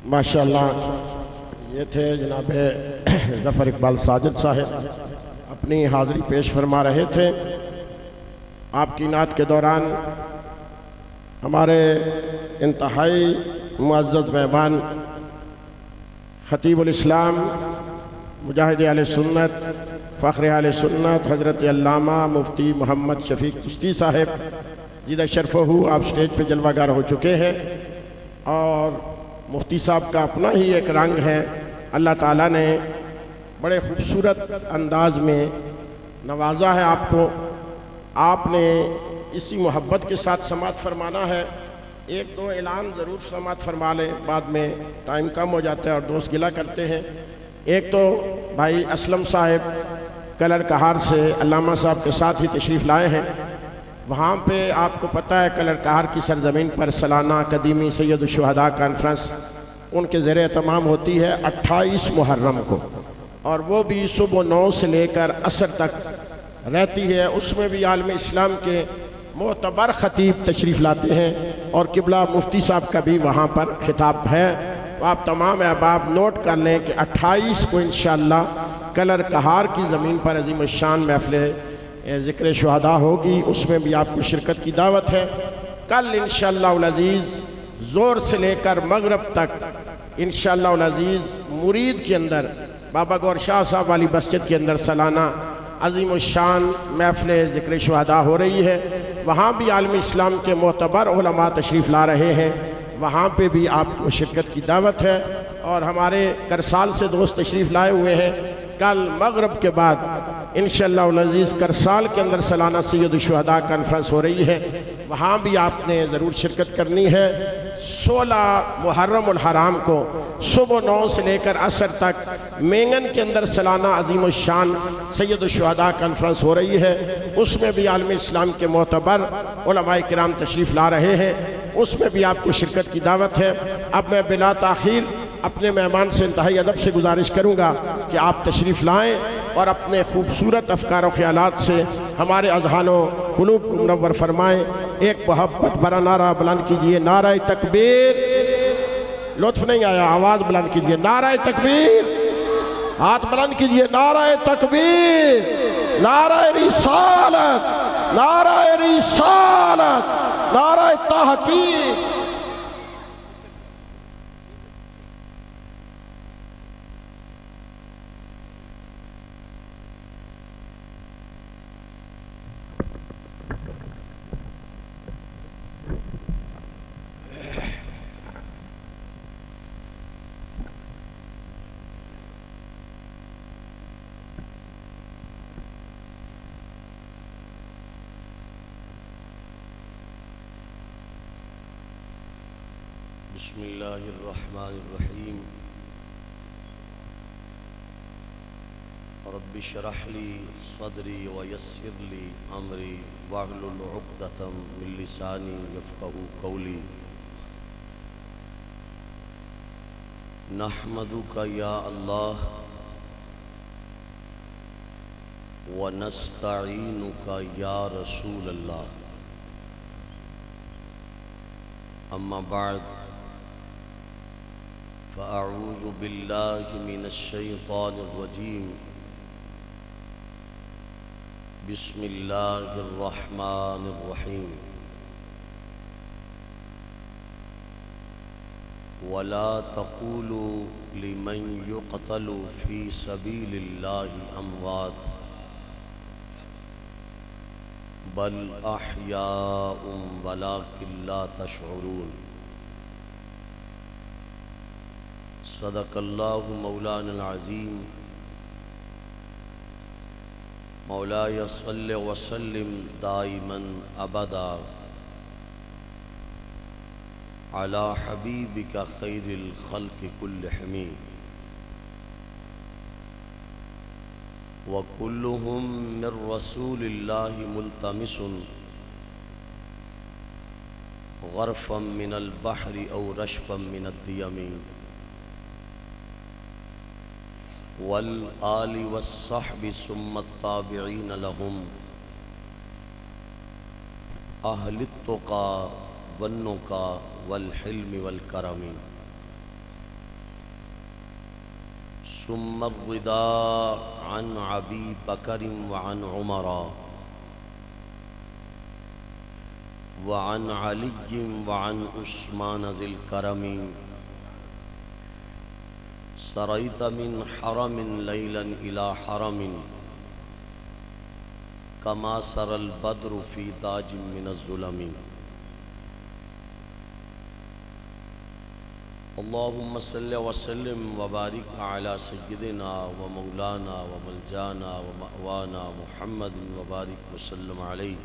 ماشاءاللہ یہ تھے جناب ظفر اقبال ساجد صاحب اپنی حاضری پیش فرما رہے تھے۔ آپ کی نعت کے دوران ہمارے انتہائی معزز مہمان خطیب الاسلام مجاہد اہل سنت فخر اہل سنت حضرت علامہ مفتی محمد شفیق چشتی صاحب جیدہ شرف ہو آپ سٹیج پہ جلوہ گر ہو چکے ہیں، اور مفتی صاحب کا اپنا ہی ایک رنگ ہے۔ اللہ تعالیٰ نے بڑے خوبصورت انداز میں نوازا ہے آپ کو۔ آپ نے اسی محبت کے ساتھ سماعت فرمانا ہے۔ ایک دو اعلان ضرور سماعت فرما لیں، بعد میں ٹائم کم ہو جاتا ہے اور دوست گلہ کرتے ہیں۔ ایک تو بھائی اسلم صاحب کلر کہار سے علامہ صاحب کے ساتھ ہی تشریف لائے ہیں۔ وہاں پہ آپ کو پتہ ہے کلر کہار کی سرزمین پر سالانہ قدیمی سید الشہداء کانفرنس ان کے زیر اہتمام ہوتی ہے 28 محرم کو، اور وہ بھی صبح 9 سے لے کر عصر تک رہتی ہے۔ اس میں بھی عالم اسلام کے معتبر خطیب تشریف لاتے ہیں، اور قبلہ مفتی صاحب کا بھی وہاں پر خطاب ہے۔ آپ تمام احباب نوٹ کر لیں کہ 28 کو انشاءاللہ کلر کہار کی زمین پر عظیم الشان محفل ذکر شہداء ہوگی، اس میں بھی آپ کو شرکت کی دعوت ہے۔ کل انشاءاللہ العزیز زور سے لے کر مغرب تک انشاءاللہ العزیز مرید کے اندر بابا گور شاہ صاحب والی مسجد کے اندر سالانہ عظیم الشان محفل ذکر شہداء ہو رہی ہے۔ وہاں بھی عالم اسلام کے معتبر علماء تشریف لا رہے ہیں، وہاں پہ بھی آپ کو شرکت کی دعوت ہے۔ اور ہمارے کرسال سے دوست تشریف لائے ہوئے ہیں۔ کل مغرب کے بعد انشاءاللہ العزیز کرسال کے اندر سالانہ سید الشہداء کانفرنس ہو رہی ہے، وہاں بھی آپ نے ضرور شرکت کرنی ہے۔ 16 محرم الحرام کو صبح 9 سے لے کر عصر تک مینگن کے اندر سالانہ عظیم الشان سید الشہداء کانفرنس ہو رہی ہے، اس میں بھی عالم اسلام کے معتبر علماء کرام تشریف لا رہے ہیں، اس میں بھی آپ کو شرکت کی دعوت ہے۔ اب میں بلا تاخیر اپنے مہمان سے انتہائی ادب سے گزارش کروں گا کہ آپ تشریف لائیں اور اپنے خوبصورت افکار و خیالات سے ہمارے اذہان و قلوب کو منور فرمائیں۔ ایک محبت بھرا نعرہ بلند کیجئے، نعرہ تکبیر۔ لطف نہیں آیا، آواز بلند کیجئے، نعرہ تکبیر۔ ہاتھ بلند کیجئے، نعرہ تکبیر، نعرہ رسالت، نعرہ رسالت، نعرہ تحقیق۔ بسم اللہ الرحمن الرحیم۔ رب اشرح لی صدری ویسر لی امری واحلل عقدۃ من لسانی یفقہوا قولی۔ نحمدک یا اللہ ونستعینک یا رسول اللہ۔ اما بعد فأعوذ باللہ من الشیطان الرجیم۔ بسم اللہ الرحمن الرحیم۔ ولا تقولوا لمن يقتل في سبيل الله أموات بل أحياء ولكن لا تشعرون۔ صدق اللہ مولانا العظیم۔ مولاي صل وسلم دائما ابدا على حبيبك خير الخلق كلهم وكلهم من رسول الله ملتمس غرفا من البحر او رشفا من الديم والآل والصحب ثم التابعين لهم أهل التقى والنقى والحلم والكرم۔ ثم الرضا عن أبي بكر وعن عمر وعن علي وعن عثمان ذي الكرم سريت من حرم ليلا إلى حرم كما سر البدر في تاج من الظلم اللهم صل وسلم وبارك على سيدنا ومولانا وملجانا ومأوانا محمد وبارك وسلم عليه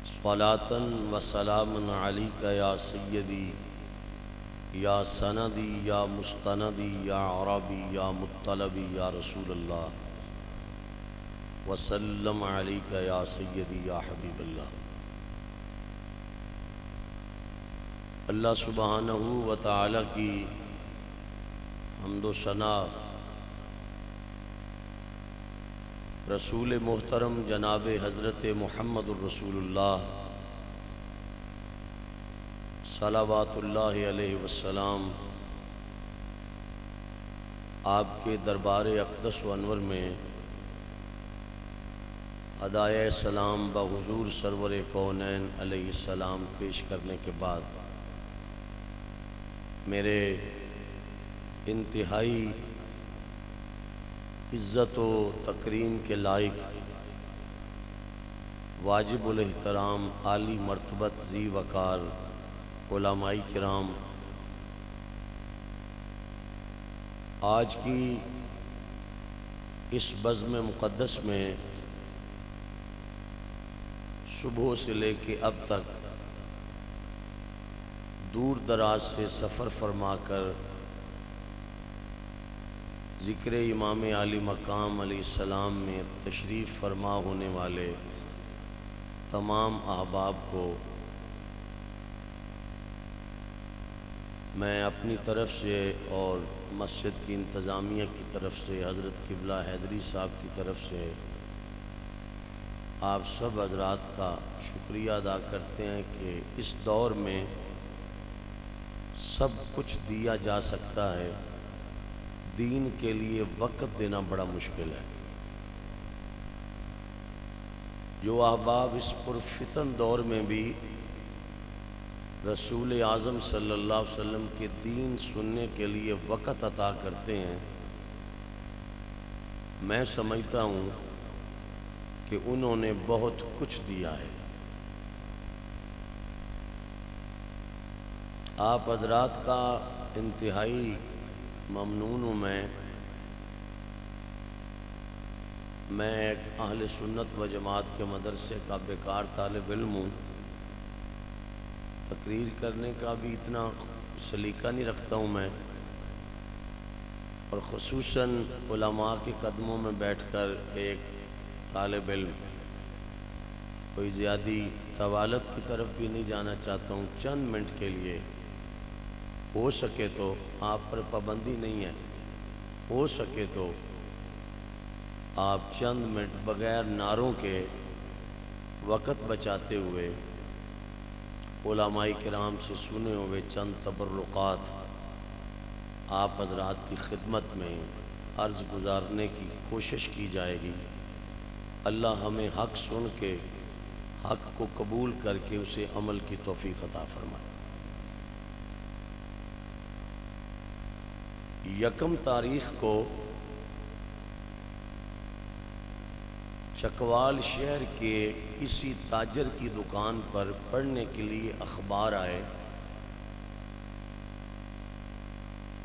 صلاة وسلام عليك يا سيدي یا سندی یا مستندی یا عربی یا مطلبی یا رسول اللہ وسلم علیک یا سیدی یا حبیب اللہ۔ اللہ سبحانہ و تعالی کی حمد و ثنا رسول محترم جناب حضرت محمد الرسول اللہ صلوات اللہ علیہ وسلم آپ کے دربار اقدس و انور میں ادائے سلام بحضور سرور کونین علیہ السلام پیش کرنے کے بعد میرے انتہائی عزت و تکریم کے لائق واجب الاحترام عالی مرتبت ذی وقار علماء کرام، آج کی اس بزم مقدس میں صبح سے لے کے اب تک دور دراز سے سفر فرما کر ذکر امام عالی مقام علیہ السلام میں تشریف فرما ہونے والے تمام احباب کو میں اپنی طرف سے اور مسجد کی انتظامیہ کی طرف سے حضرت قبلہ حیدری صاحب کی طرف سے آپ سب حضرات کا شکریہ ادا کرتے ہیں کہ اس دور میں سب کچھ دیا جا سکتا ہے، دین کے لیے وقت دینا بڑا مشکل ہے۔ جو احباب اس پرفتن دور میں بھی رسول اعظم صلی اللہ علیہ وسلم کے دین سننے کے لیے وقت عطا کرتے ہیں، میں سمجھتا ہوں کہ انہوں نے بہت کچھ دیا ہے۔ آپ حضرات کا انتہائی ممنون ہوں میں ایک اہل سنت و جماعت کے مدرسے کا بیکار طالب علم ہوں، تقریر کرنے کا بھی اتنا سلیقہ نہیں رکھتا ہوں میں، اور خصوصاً علماء کے قدموں میں بیٹھ کر ایک طالب علم کوئی زیادہ طوالت کی طرف بھی نہیں جانا چاہتا ہوں۔ چند منٹ کے لیے ہو سکے تو، آپ پر پابندی نہیں ہے، ہو سکے تو آپ چند منٹ بغیر نعروں کے وقت بچاتے ہوئے علماء کرام سے سنے ہوئے چند تبرکات آپ حضرات کی خدمت میں عرض گزارنے کی کوشش کی جائے گی۔ اللہ ہمیں حق سن کے حق کو قبول کر کے اسے عمل کی توفیق عطا فرمائے۔ یکم تاریخ کو چکوال شہر کے کسی تاجر کی دکان پر پڑھنے کے لیے اخبار آئے،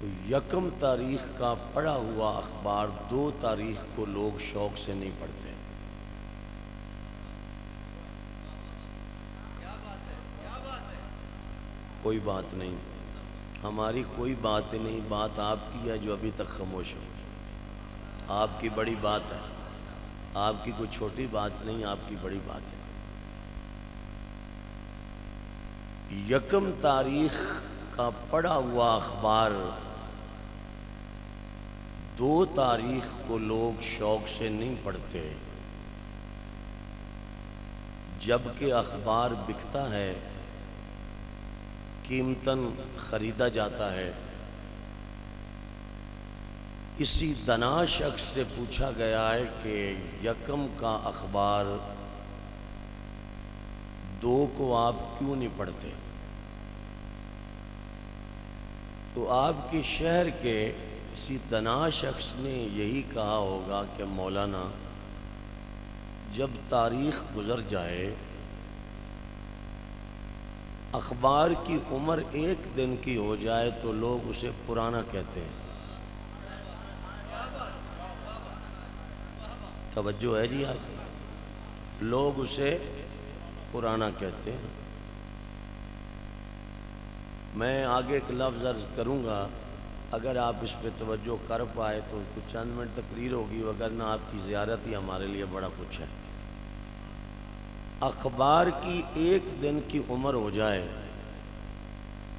تو یکم تاریخ کا پڑھا ہوا اخبار 2 تاریخ کو لوگ شوق سے نہیں پڑھتے۔ کوئی بات نہیں، ہماری کوئی بات نہیں، بات آپ کی ہے جو ابھی تک خاموش ہے۔ آپ کی بڑی بات ہے، آپ کی کوئی چھوٹی بات نہیں، آپ کی بڑی بات ہے۔ یکم تاریخ کا پڑھا ہوا اخبار 2 تاریخ کو لوگ شوق سے نہیں پڑھتے، جبکہ اخبار بکتا ہے، قیمتاً خریدا جاتا ہے، کسی دنا شخص سے پوچھا گیا ہے کہ یکم کا اخبار 2 کو آپ کیوں نہیں پڑھتے؟ تو آپ کے شہر کے کسی دنا شخص نے یہی کہا ہوگا کہ مولانا جب تاریخ گزر جائے، اخبار کی عمر 1 دن کی ہو جائے تو لوگ اسے پرانا کہتے ہیں۔ توجہ ہے جی آپ؟ لوگ اسے پرانا کہتے ہیں۔ میں آگے ایک لفظ عرض کروں گا، اگر آپ اس پہ توجہ کر پائے تو کچھ چند منٹ تقریر ہوگی، وگرنہ آپ کی زیارت ہی ہمارے لیے بڑا کچھ ہے۔ اخبار کی 1 دن کی عمر ہو جائے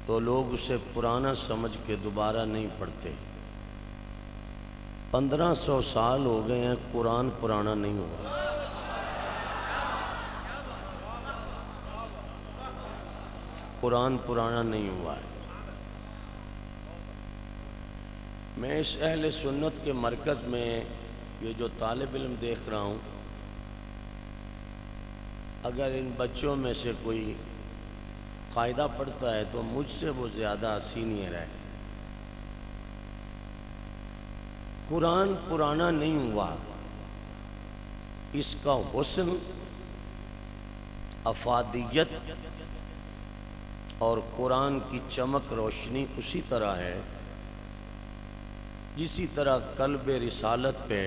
تو لوگ اسے پرانا سمجھ کے دوبارہ نہیں پڑھتے۔ 1500 سال ہو گئے ہیں، قرآن پرانا نہیں ہوا۔ قرآن پرانا نہیں ہوا ہے۔ میں اس اہل سنت کے مرکز میں یہ جو طالب علم دیکھ رہا ہوں، اگر ان بچوں میں سے کوئی قاعدہ پڑھتا ہے تو مجھ سے وہ زیادہ سینئر ہے۔ قرآن پرانا نہیں ہوا، اس کا حسن، افادیت اور قرآن کی چمک روشنی اسی طرح ہے جسی طرح قلب رسالت پہ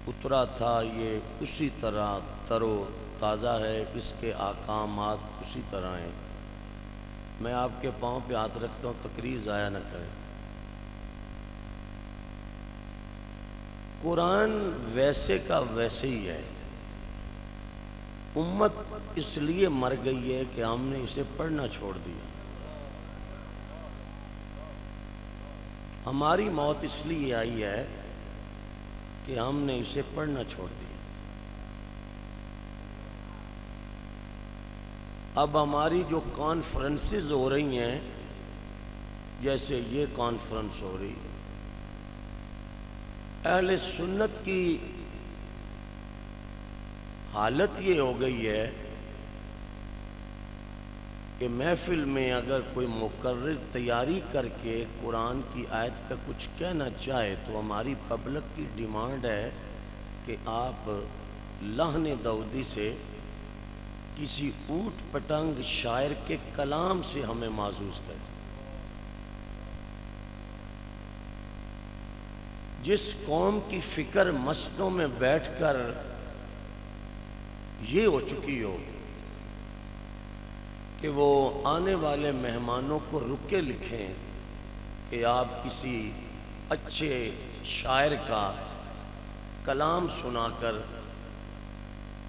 اترا تھا، یہ اسی طرح تر و تازہ ہے، اس کے احکامات اسی طرح ہیں۔ میں آپ کے پاؤں پہ ہاتھ رکھتا ہوں، تقریر ضائع نہ کریں۔ قرآن ویسے کا ویسے ہی ہے۔ امت اس لیے مر گئی ہے کہ ہم نے اسے پڑھنا چھوڑ دیا۔ ہماری موت اس لیے آئی ہے کہ ہم نے اسے پڑھنا چھوڑ دیا۔ اب ہماری جو کانفرنسز ہو رہی ہیں، جیسے یہ کانفرنس ہو رہی ہے، اہل سنت کی حالت یہ ہو گئی ہے کہ محفل میں اگر کوئی مقرر تیاری کر کے قرآن کی آیت پہ کچھ کہنا چاہے تو ہماری پبلک کی ڈیمانڈ ہے کہ آپ لحن داؤدی سے کسی اوٹ پٹنگ شاعر کے کلام سے ہمیں معزوز کریں۔ جس قوم کی فکر مسجدوں میں بیٹھ کر یہ ہو چکی ہو کہ وہ آنے والے مہمانوں کو رک کے لکھیں کہ آپ کسی اچھے شاعر کا کلام سنا کر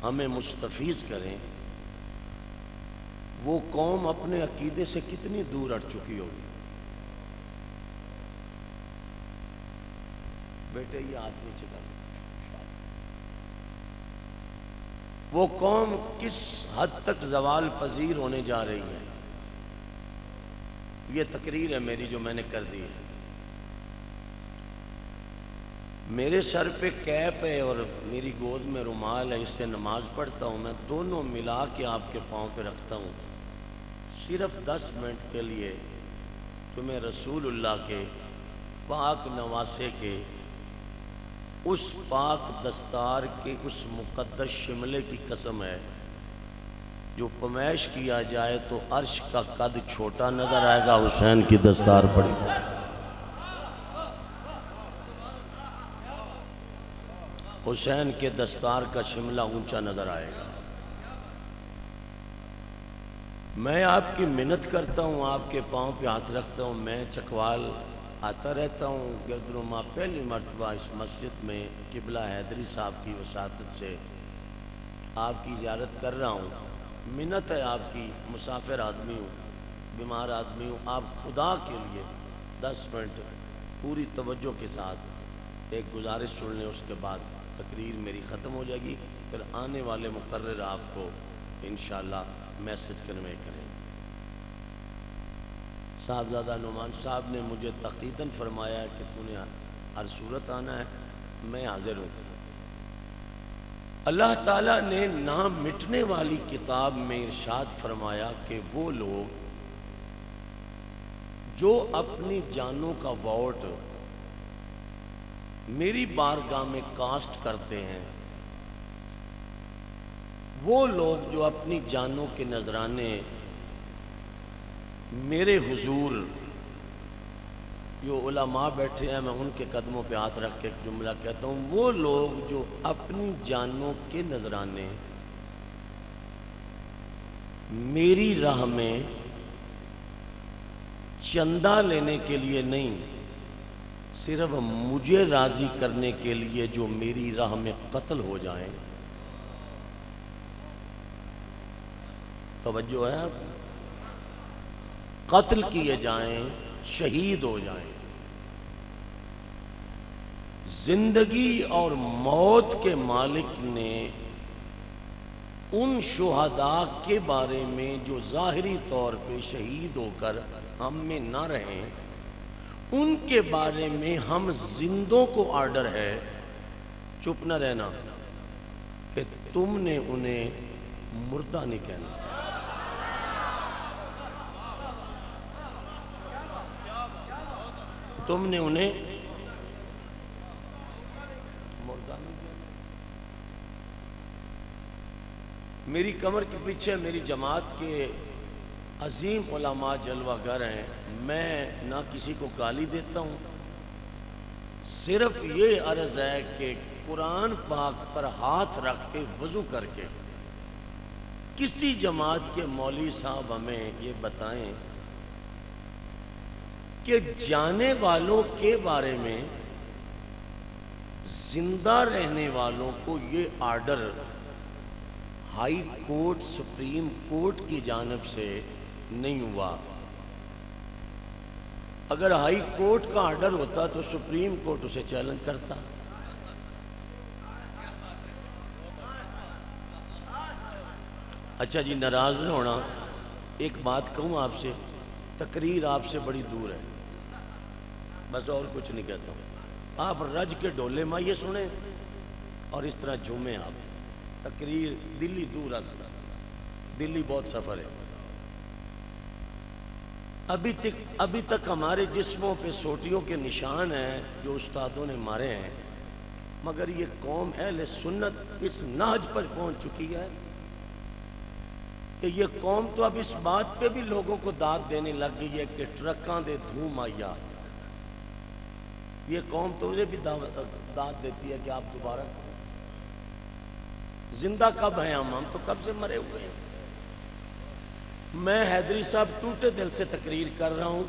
ہمیں مستفیض کریں، وہ قوم اپنے عقیدے سے کتنی دور ہٹ چکی ہوگی۔ بیٹے یہ ہاتھ نیچے کر، وہ قوم کس حد تک زوال پذیر ہونے جا رہی ہے۔ یہ تقریر ہے میری جو میں نے کر دی ہے۔ میرے سر پہ کیپ ہے اور میری گود میں رومال ہے، اس سے نماز پڑھتا ہوں میں، دونوں ملا کے آپ کے پاؤں پہ رکھتا ہوں، صرف 10 منٹ کے لیے تمہیں رسول اللہ کے پاک نواسے کے اس پاک دستار کے اس مقدس شملے کی قسم ہے، جو پمیش کیا جائے تو عرش کا قد چھوٹا نظر آئے گا، حسین کی دستار پڑی۔ حسین کے دستار کا شملہ اونچا نظر آئے گا۔ میں آپ کی منت کرتا ہوں، آپ کے پاؤں پہ ہاتھ رکھتا ہوں، میں چکوال آتا رہتا ہوں گردنما، پہلی مرتبہ اس مسجد میں قبلہ حیدری صاحب کی وساطت سے آپ کی زیارت کر رہا ہوں۔ منت ہے آپ کی، مسافر آدمی ہوں، بیمار آدمی ہوں، آپ خدا کے لیے 10 منٹ پوری توجہ کے ساتھ ایک گزارش سن لیں، اس کے بعد تقریر میری ختم ہو جائے گی، پھر آنے والے مقرر آپ کو انشاءاللہ میسج کنوے کریں۔ صاحبزادہ نعمان صاحب نے مجھے تقریداً فرمایا کہ تو نے ہر صورت آنا ہے، میں حاضر ہوں۔ اللہ تعالیٰ نے نہ مٹنے والی کتاب میں ارشاد فرمایا کہ وہ لوگ جو اپنی جانوں کا ووٹ میری بارگاہ میں کاسٹ کرتے ہیں، وہ لوگ جو اپنی جانوں کے نذرانے میرے حضور، جو علماء بیٹھے ہیں میں ان کے قدموں پہ ہاتھ رکھ کے ایک جملہ کہتا ہوں، وہ لوگ جو اپنی جانوں کے نذرانے میری راہ میں چندہ لینے کے لیے نہیں، صرف مجھے راضی کرنے کے لیے جو میری راہ میں قتل ہو جائیں، توجہ ہے آپ، قتل کیے جائیں، شہید ہو جائیں، زندگی اور موت کے مالک نے ان شہداء کے بارے میں جو ظاہری طور پہ شہید ہو کر ہم میں نہ رہیں، ان کے بارے میں ہم زندوں کو آرڈر ہے چپ نہ رہنا کہ تم نے انہیں مردہ نہیں کہنا۔ تم نے انہیں مردہ نہیں کہنا۔ میری کمر کے پیچھے میری جماعت کے عظیم علماء جلوہ گر ہیں، میں نہ کسی کو گالی دیتا ہوں، صرف یہ عرض ہے کہ قرآن پاک پر ہاتھ رکھ کے وضو کر کے کسی جماعت کے مولوی صاحب ہمیں یہ بتائیں کہ جانے والوں کے بارے میں زندہ رہنے والوں کو یہ order high court, supreme court کی جانب سے نہیں ہوا۔ اگر ہائی کورٹ کا آرڈر ہوتا تو سپریم کورٹ اسے چیلنج کرتا۔ اچھا جی، ناراض نہ ہونا، ایک بات کہوں آپ سے، تقریر آپ سے بڑی دور ہے، بس اور کچھ نہیں کہتا ہوں۔ آپ رج کے ڈولے مائیے سنیں اور اس طرح جھومیں۔ آپ تقریر دلی دور راستہ، دلی بہت سفر ہے۔ ابھی تک ہمارے جسموں پہ سوٹیوں کے نشان ہیں جو استادوں نے مارے ہیں، مگر یہ قوم اہل سنت اس نہج پر پہنچ چکی ہے کہ یہ قوم تو اب اس بات پہ بھی لوگوں کو داد دینے لگ گئی ہے کہ ٹرکاں دے دھوم آیا۔ یہ قوم تو مجھے بھی داد دیتی ہے کہ آپ دوبارہ زندہ کب ہیں، ہم تو کب سے مرے ہوئے ہیں۔ میں حیدری صاحب ٹوٹے دل سے تقریر کر رہا ہوں،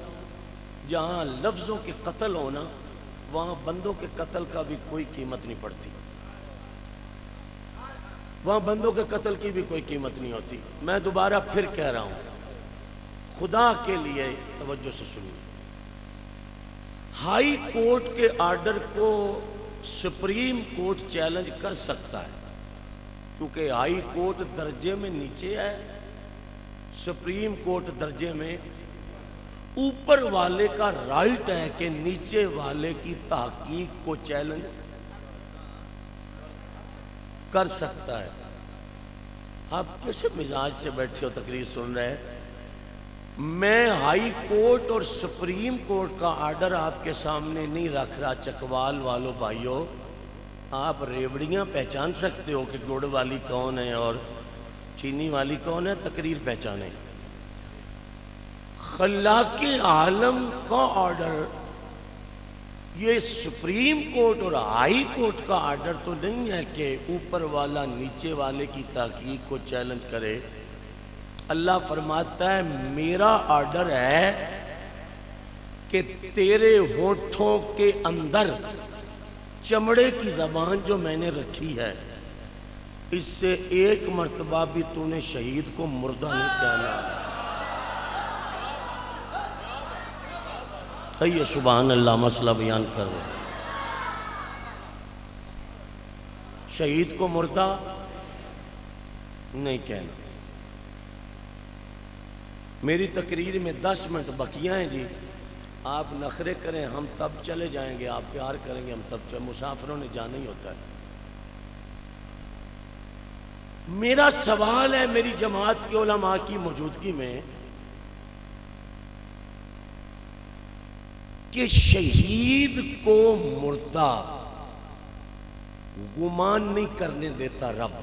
جہاں لفظوں کے قتل ہونا، وہاں بندوں کے قتل کا بھی کوئی قیمت نہیں پڑتی، وہاں بندوں کے قتل کی بھی کوئی قیمت نہیں ہوتی۔ میں دوبارہ پھر کہہ رہا ہوں، خدا کے لیے توجہ سے سنیے، ہائی کورٹ کے آرڈر کو سپریم کورٹ چیلنج کر سکتا ہے، کیونکہ ہائی کورٹ درجے میں نیچے ہے، سپریم کورٹ درجے میں اوپر والے کا رائٹ ہے کہ نیچے والے کی تحقیق کو چیلنج کر سکتا ہے۔ آپ کیسے مزاج سے بیٹھے ہو تقریر سن رہے ہیں؟ میں ہائی کورٹ اور سپریم کورٹ کا آرڈر آپ کے سامنے نہیں رکھ رہا۔ چکوال والوں بھائیوں، آپ ریوڑیاں پہچان سکتے ہو کہ گڑ والی کون ہے اور چینی والی کون ہے، تقریر پہچانے۔ خلاق عالم کا آرڈر یہ سپریم کورٹ اور ہائی کورٹ کا آرڈر تو نہیں ہے کہ اوپر والا نیچے والے کی تحقیق کو چیلنج کرے۔ اللہ فرماتا ہے میرا آرڈر ہے کہ تیرے ہونٹوں کے اندر چمڑے کی زبان جو میں نے رکھی ہے، اس سے ایک مرتبہ بھی تو نے شہید کو مردہ نہیں کہنا۔ کہیے سبحان اللہ، مسئلہ بیان کر رہے، شہید کو مردہ نہیں کہنا۔ میری تقریر میں 10 منٹ بقیہ ہیں جی، آپ نخرے کریں ہم تب چلے جائیں گے، آپ پیار کریں گے ہم تب چلے، مسافروں نے جانا ہی ہوتا ہے۔ میرا سوال ہے میری جماعت کے علماء کی موجودگی میں کہ شہید کو مردہ گمان نہیں کرنے دیتا رب،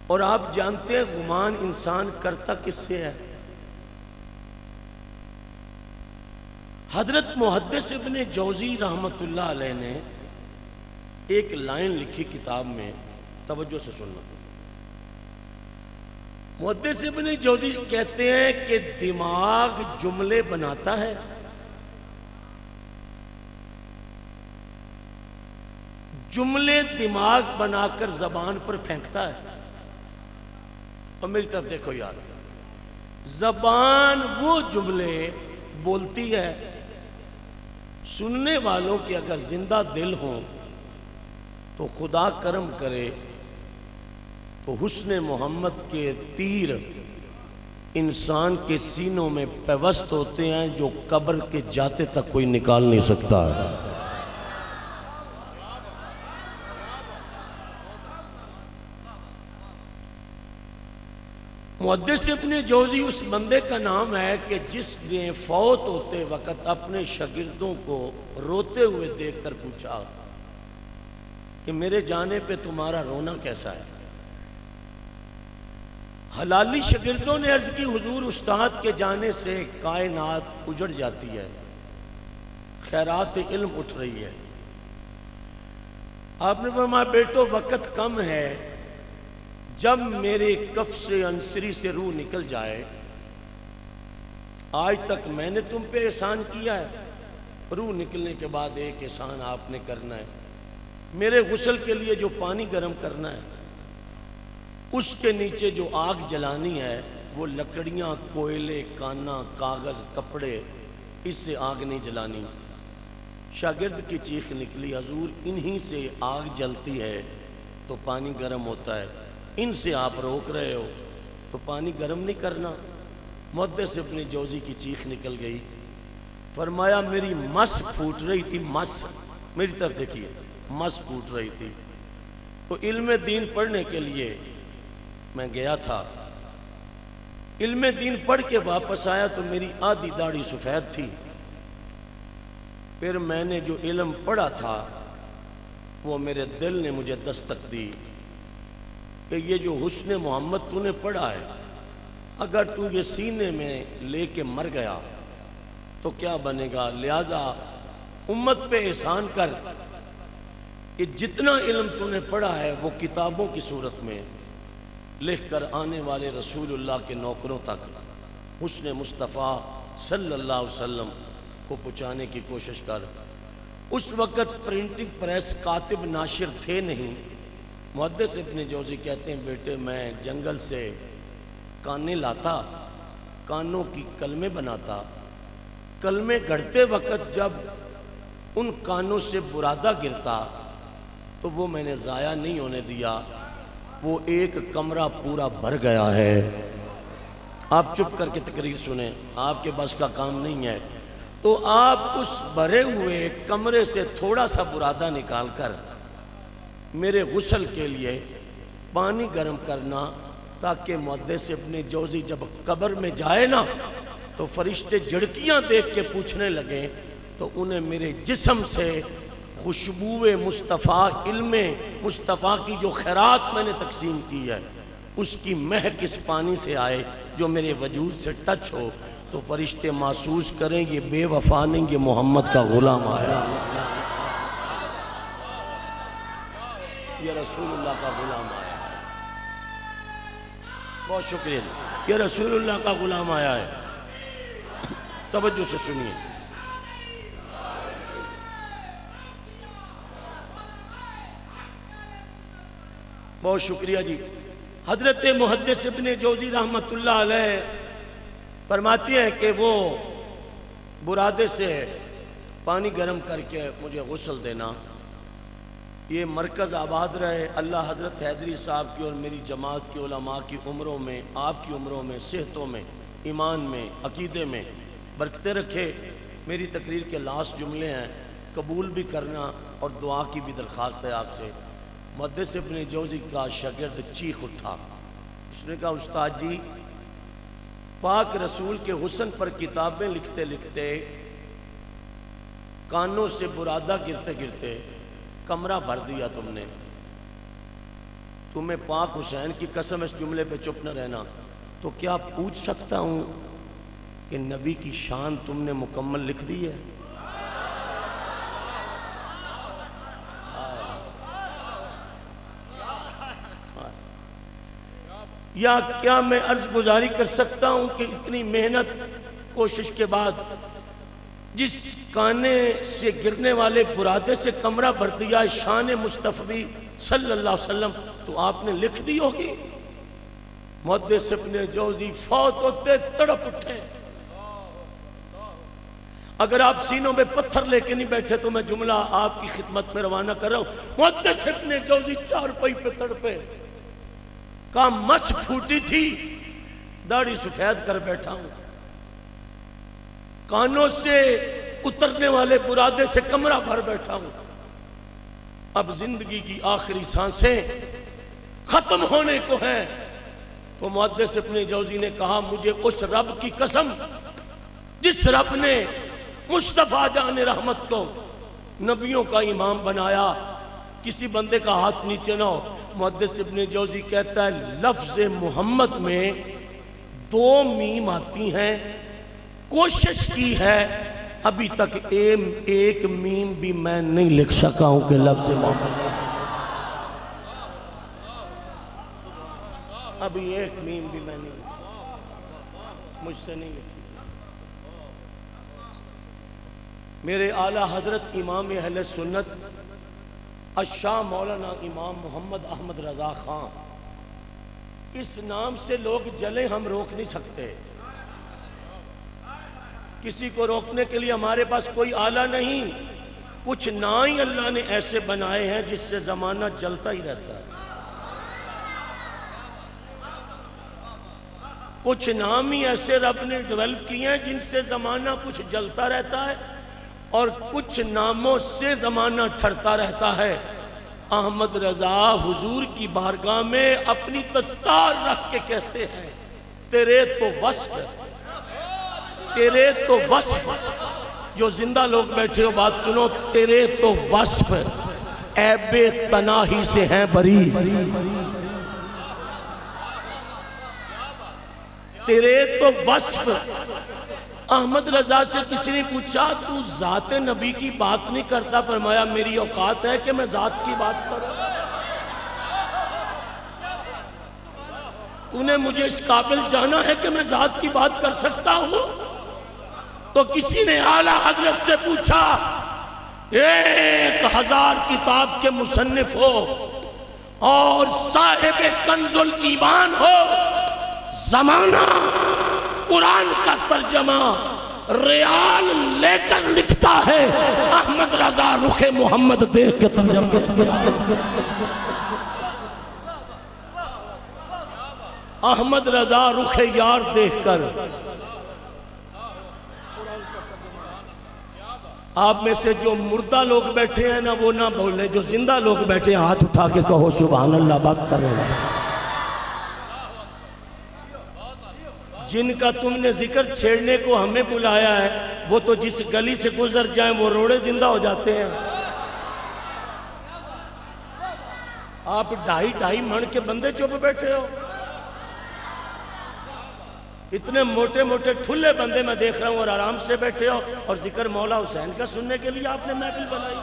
اور آپ جانتے ہیں گمان انسان کرتا کس سے ہے؟ حضرت محدث ابن جوزی رحمت اللہ علیہ نے ایک لائن لکھی کتاب میں، توجہ سے سننا۔ محدث ابن جوزی کہتے ہیں کہ دماغ جملے بناتا ہے، جملے دماغ بنا کر زبان پر پھینکتا ہے۔ اور میری طرف دیکھو یار، زبان وہ جملے بولتی ہے، سننے والوں کے اگر زندہ دل ہوں تو خدا کرم کرے تو حسن محمد کے تیر انسان کے سینوں میں پیوست ہوتے ہیں جو قبر کے جاتے تک کوئی نکال نہیں سکتا ہے۔ محدث ابن جوزی اس بندے کا نام ہے کہ جس نے فوت ہوتے وقت اپنے شاگردوں کو روتے ہوئے دیکھ کر پوچھا کہ میرے جانے پہ تمہارا رونا کیسا ہے؟ حلالی شاگردوں نے عرض کی حضور استاد کے جانے سے کائنات اجڑ جاتی ہے، خیرات علم اٹھ رہی ہے۔ آپ نے فرمایا بیٹو وقت کم ہے، جب میرے کف سے انصری سے روح نکل جائے، آج تک میں نے تم پہ احسان کیا ہے، روح نکلنے کے بعد ایک احسان آپ نے کرنا ہے، میرے غسل کے لیے جو پانی گرم کرنا ہے اس کے نیچے جو آگ جلانی ہے وہ لکڑیاں، کوئلے، کانا، کاغذ، کپڑے، اس سے آگ نہیں جلانی۔ شاگرد کی چیخ نکلی حضور انہی سے آگ جلتی ہے تو پانی گرم ہوتا ہے، ان سے آپ روک رہے ہو تو پانی گرم نہیں کرنا۔ محدث ابن جوزی کی چیخ نکل گئی، فرمایا میری مس پھوٹ رہی تھی، مس، میری طرف دیکھیے، مس پھوٹ رہی تھی، تو علم دین پڑھنے کے لیے میں گیا تھا، علم دین پڑھ کے واپس آیا تو میری آدھی داڑھی سفید تھی، پھر میں نے جو علم پڑھا تھا وہ میرے دل نے مجھے دستک دی کہ یہ جو حسن محمد تو نے پڑھا ہے اگر تو یہ سینے میں لے کے مر گیا تو کیا بنے گا، لہذا امت پہ احسان کر کہ جتنا علم تو نے پڑھا ہے وہ کتابوں کی صورت میں لکھ کر آنے والے رسول اللہ کے نوکروں تک حسن مصطفیٰ صلی اللہ علیہ وسلم کو پہنچانے کی کوشش کر۔ اس وقت پرنٹنگ پریس، کاتب، ناشر تھے نہیں۔ محدث ابن جوزی کہتے ہیں بیٹے میں جنگل سے کانے لاتا، کانوں کی کلمے بناتا، کلمے گھڑتے وقت جب ان کانوں سے برادہ گرتا تو وہ میں نے ضائع نہیں ہونے دیا، وہ ایک کمرہ پورا بھر گیا ہے۔ آپ چپ کر کے تقریر سنیں، آپ کے بس کا کام نہیں ہے، تو آپ اس بھرے ہوئے کمرے سے تھوڑا سا برادہ نکال کر میرے غسل کے لیے پانی گرم کرنا، تاکہ محدث ابن جوزی جب قبر میں جائے نا تو فرشتے جھڑکیاں دیکھ کے پوچھنے لگیں تو انہیں میرے جسم سے خوشبو مصطفیٰ، علم مصطفیٰ کی جو خیرات میں نے تقسیم کی ہے اس کی مہک اس پانی سے آئے جو میرے وجود سے ٹچ ہو، تو فرشتے محسوس کریں یہ بے وفا نہیں، یہ محمد کا غلام آیا، یہ رسول اللہ کا غلام آیا ہے۔ بہت شکریہ، یہ رسول اللہ کا غلام آیا ہے۔ توجہ سے سنیے، بہت شکریہ جی۔ حضرت محدث ابن جوزی رحمت اللہ علیہ فرماتے ہیں کہ وہ برادے سے پانی گرم کر کے مجھے غسل دینا، یہ مرکز آباد رہے، اللہ حضرت حیدری صاحب کی اور میری جماعت کے علماء کی عمروں میں، آپ کی عمروں میں، صحتوں میں، ایمان میں، عقیدے میں برکتیں رکھے۔ میری تقریر کے لاسٹ جملے ہیں، قبول بھی کرنا اور دعا کی بھی درخواست ہے آپ سے۔ محدث ابن جوزی کا شاگرد چیخ اٹھا، اس نے کہا استاد جی پاک رسول کے حسن پر کتابیں لکھتے لکھتے کانوں سے برادہ گرتے گرتے کمرہ بھر دیا تم نے، تمہیں پاک حسین کی قسم اس جملے پہ چپ نہ رہنا، تو کیا پوچھ سکتا ہوں کہ نبی کی شان تم نے مکمل لکھ دی ہے؟ یا کیا میں عرض گزاری کر سکتا ہوں کہ اتنی محنت کوشش کے بعد جس کانے سے گرنے والے برادے سے کمرہ بھر دیا شان مصطفی صلی اللہ علیہ وسلم تو آپ نے لکھ دی ہوگی؟ محدث ابن جوزی فوت ہوتے تڑپ اٹھے۔ اگر آپ سینوں میں پتھر لے کے نہیں بیٹھے تو میں جملہ آپ کی خدمت میں روانہ کر رہا ہوں۔ محدث ابن جوزی چارپائی پہ تڑپے، کہا مچھ پھوٹی تھی داڑھی سفید کر بیٹھا ہوں، کانوں سے اترنے والے برادے سے کمرہ بھر بیٹھا ہوں، اب زندگی کی آخری سانسیں ختم ہونے کو ہیں۔ تو محدث ابن جوزی نے کہا مجھے اس رب کی قسم جس رب نے مصطفیٰ جان رحمت کو نبیوں کا امام بنایا، کسی بندے کا ہاتھ نیچے نہ ہو۔ محدث ابن جوزی کہتا ہے لفظ محمد میں 2 میم آتی ہیں، کوشش کی ہے ابھی تک ایک میم بھی میں نہیں لکھ سکا ہوں کہ لفظ محمد، ابھی ایک میم بھی میں نہیں لکھی، مجھ سے نہیں لکھی۔ میرے اعلیٰ حضرت امام اہل سنت الشاہ مولانا امام محمد احمد رضا خان، اس نام سے لوگ جلے ہم روک نہیں سکتے، کسی کو روکنے کے لیے ہمارے پاس کوئی آلہ نہیں، کچھ نام ہی اللہ نے ایسے بنائے ہیں جس سے زمانہ جلتا ہی رہتا ہے، کچھ نام ہی ایسے رب نے ڈیولپ کیے ہیں جن سے زمانہ کچھ جلتا رہتا ہے اور کچھ ناموں سے زمانہ ٹھرتا رہتا ہے۔ احمد رضا حضور کی بارگاہ میں اپنی دستار رکھ کے کہتے ہیں تیرے تو وصف، جو زندہ لوگ بیٹھے ہو بات سنو، تیرے تو وصف عیب تناہی سے ہیں بری، تیرے تو وصف۔ احمد رضا سے کسی نے پوچھا تو ذات نبی کی بات نہیں کرتا؟ فرمایا میری اوقات ہے کہ میں ذات کی بات کروں؟ تو نے مجھے اس قابل جانا ہے کہ میں ذات کی بات کر سکتا ہوں؟ تو کسی نے اعلیٰ حضرت سے پوچھا 1000 کتاب کے مصنف ہو اور صاحب کنز الایمان ہو، زمانہ قرآن کا ترجمہ ریال لے کر لکھتا ہے، احمد رضا رخ محمد دیکھ کے ترجمہ، احمد رضا رخ یار دیکھ کر۔ آپ میں سے جو مردہ لوگ بیٹھے ہیں نا وہ نہ بولے، جو زندہ لوگ بیٹھے ہیں ہاتھ اٹھا کے کہو سبحان اللہ، بات کر رہے ہیں۔ جن کا تم نے ذکر چھیڑنے کو ہمیں بلایا ہے وہ تو جس گلی سے گزر جائیں وہ روڑے زندہ ہو جاتے ہیں۔ آپ 2.5 من کے بندے چپ بیٹھے ہو، اتنے موٹے موٹے ٹھلے بندے میں دیکھ رہا ہوں اور آرام سے بیٹھے ہو، اور ذکر مولا حسین کا سننے کے لیے آپ نے محفل بنائی۔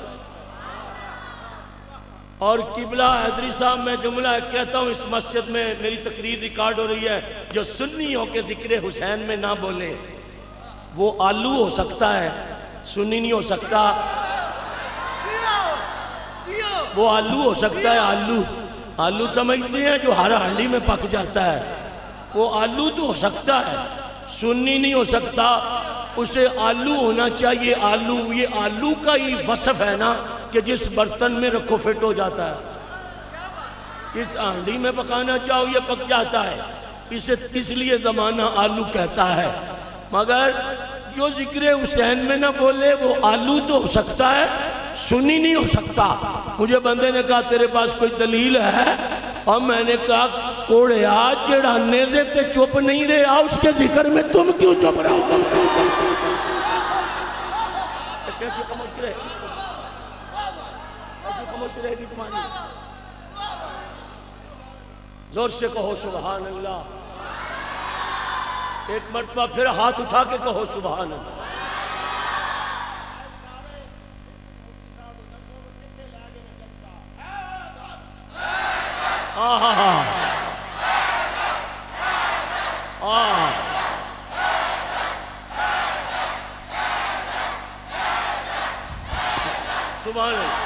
اور قبلہ حیدری صاحب میں جملہ کہتا ہوں، اس مسجد میں میری تقریر ریکارڈ ہو رہی ہے، جو سنی ہو کے ذکر حسین میں نہ بولے وہ آلو ہو سکتا ہے، سنی نہیں ہو سکتا، وہ آلو ہو سکتا ہے۔ آلو سمجھتے ہیں جو ہر ہانڈی میں پک جاتا ہے، وہ آلو تو ہو سکتا ہے، سنی نہیں ہو سکتا، اسے آلو ہونا چاہیے۔ آلو، یہ آلو کا ہی وصف ہے نا کہ جس برتن میں رکھو فٹ ہو جاتا ہے، اس ہانڈی میں پکانا چاہو یہ پک جاتا ہے، اس لیے زمانہ آلو کہتا ہے۔ مگر جو ذکر حسین میں نہ بولے وہ آلو تو ہو سکتا ہے، سنی نہیں ہو سکتا۔ مجھے بندے نے کہا تیرے پاس کوئی دلیل ہے؟ اور میں نے کہا کوڑیا جڑا نیزے تے چپ نہیں رہا اس کے ذکر میں تم کیوں چپ رہا ہو؟ کیسی خاموشی رہے گی؟ کیسی خاموشی رہے گی تمہاری؟ زور سے کہو سبحان اللہ، ایک مرتبہ پھر ہاتھ اٹھا کے کہو سبحان اللہ۔ سبحان اللہ۔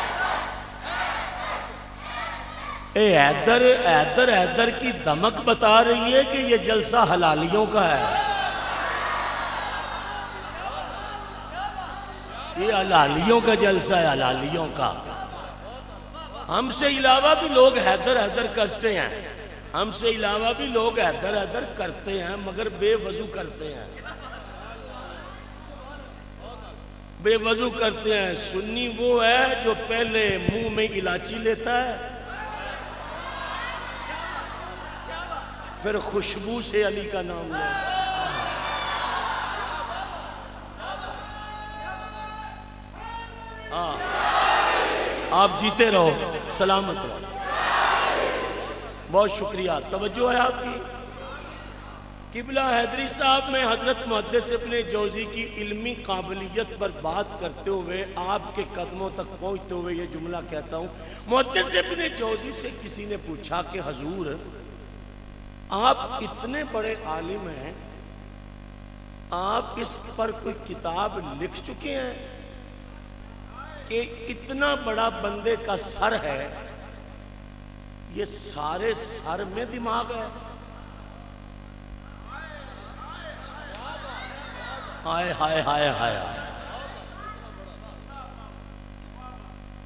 حیدر کی دمک بتا رہی ہے کہ یہ جلسہ حلالیوں کا ہے، یہ حلالیوں کا جلسہ ہے، حلالیوں کا۔ ہم سے علاوہ بھی لوگ حیدر کرتے ہیں، ہم سے علاوہ بھی لوگ حیدر کرتے ہیں، مگر بے وضو کرتے ہیں، بے وضو کرتے ہیں۔ سنی وہ ہے جو پہلے منہ میں الائچی لیتا ہے، پھر خوشبو سے علی کا نام لیتا ہے۔ آپ جیتے رہو، سلامت رہو۔ بہت شکریہ، توجہ ہے آپ کی۔ قبلہ حیدری صاحب میں حضرت محدث ابن جوزی کی علمی قابلیت پر بات کرتے ہوئے آپ کے قدموں تک پہنچتے ہوئے یہ جملہ کہتا ہوں۔ محدث ابن جوزی سے کسی نے پوچھا کہ حضور آپ اتنے بڑے عالم ہیں، آپ اس پر کوئی کتاب لکھ چکے ہیں کہ اتنا بڑا بندے کا سر ہے، یہ سارے سر میں دماغ ہے؟ ہائے ہائے ہائے ہائے۔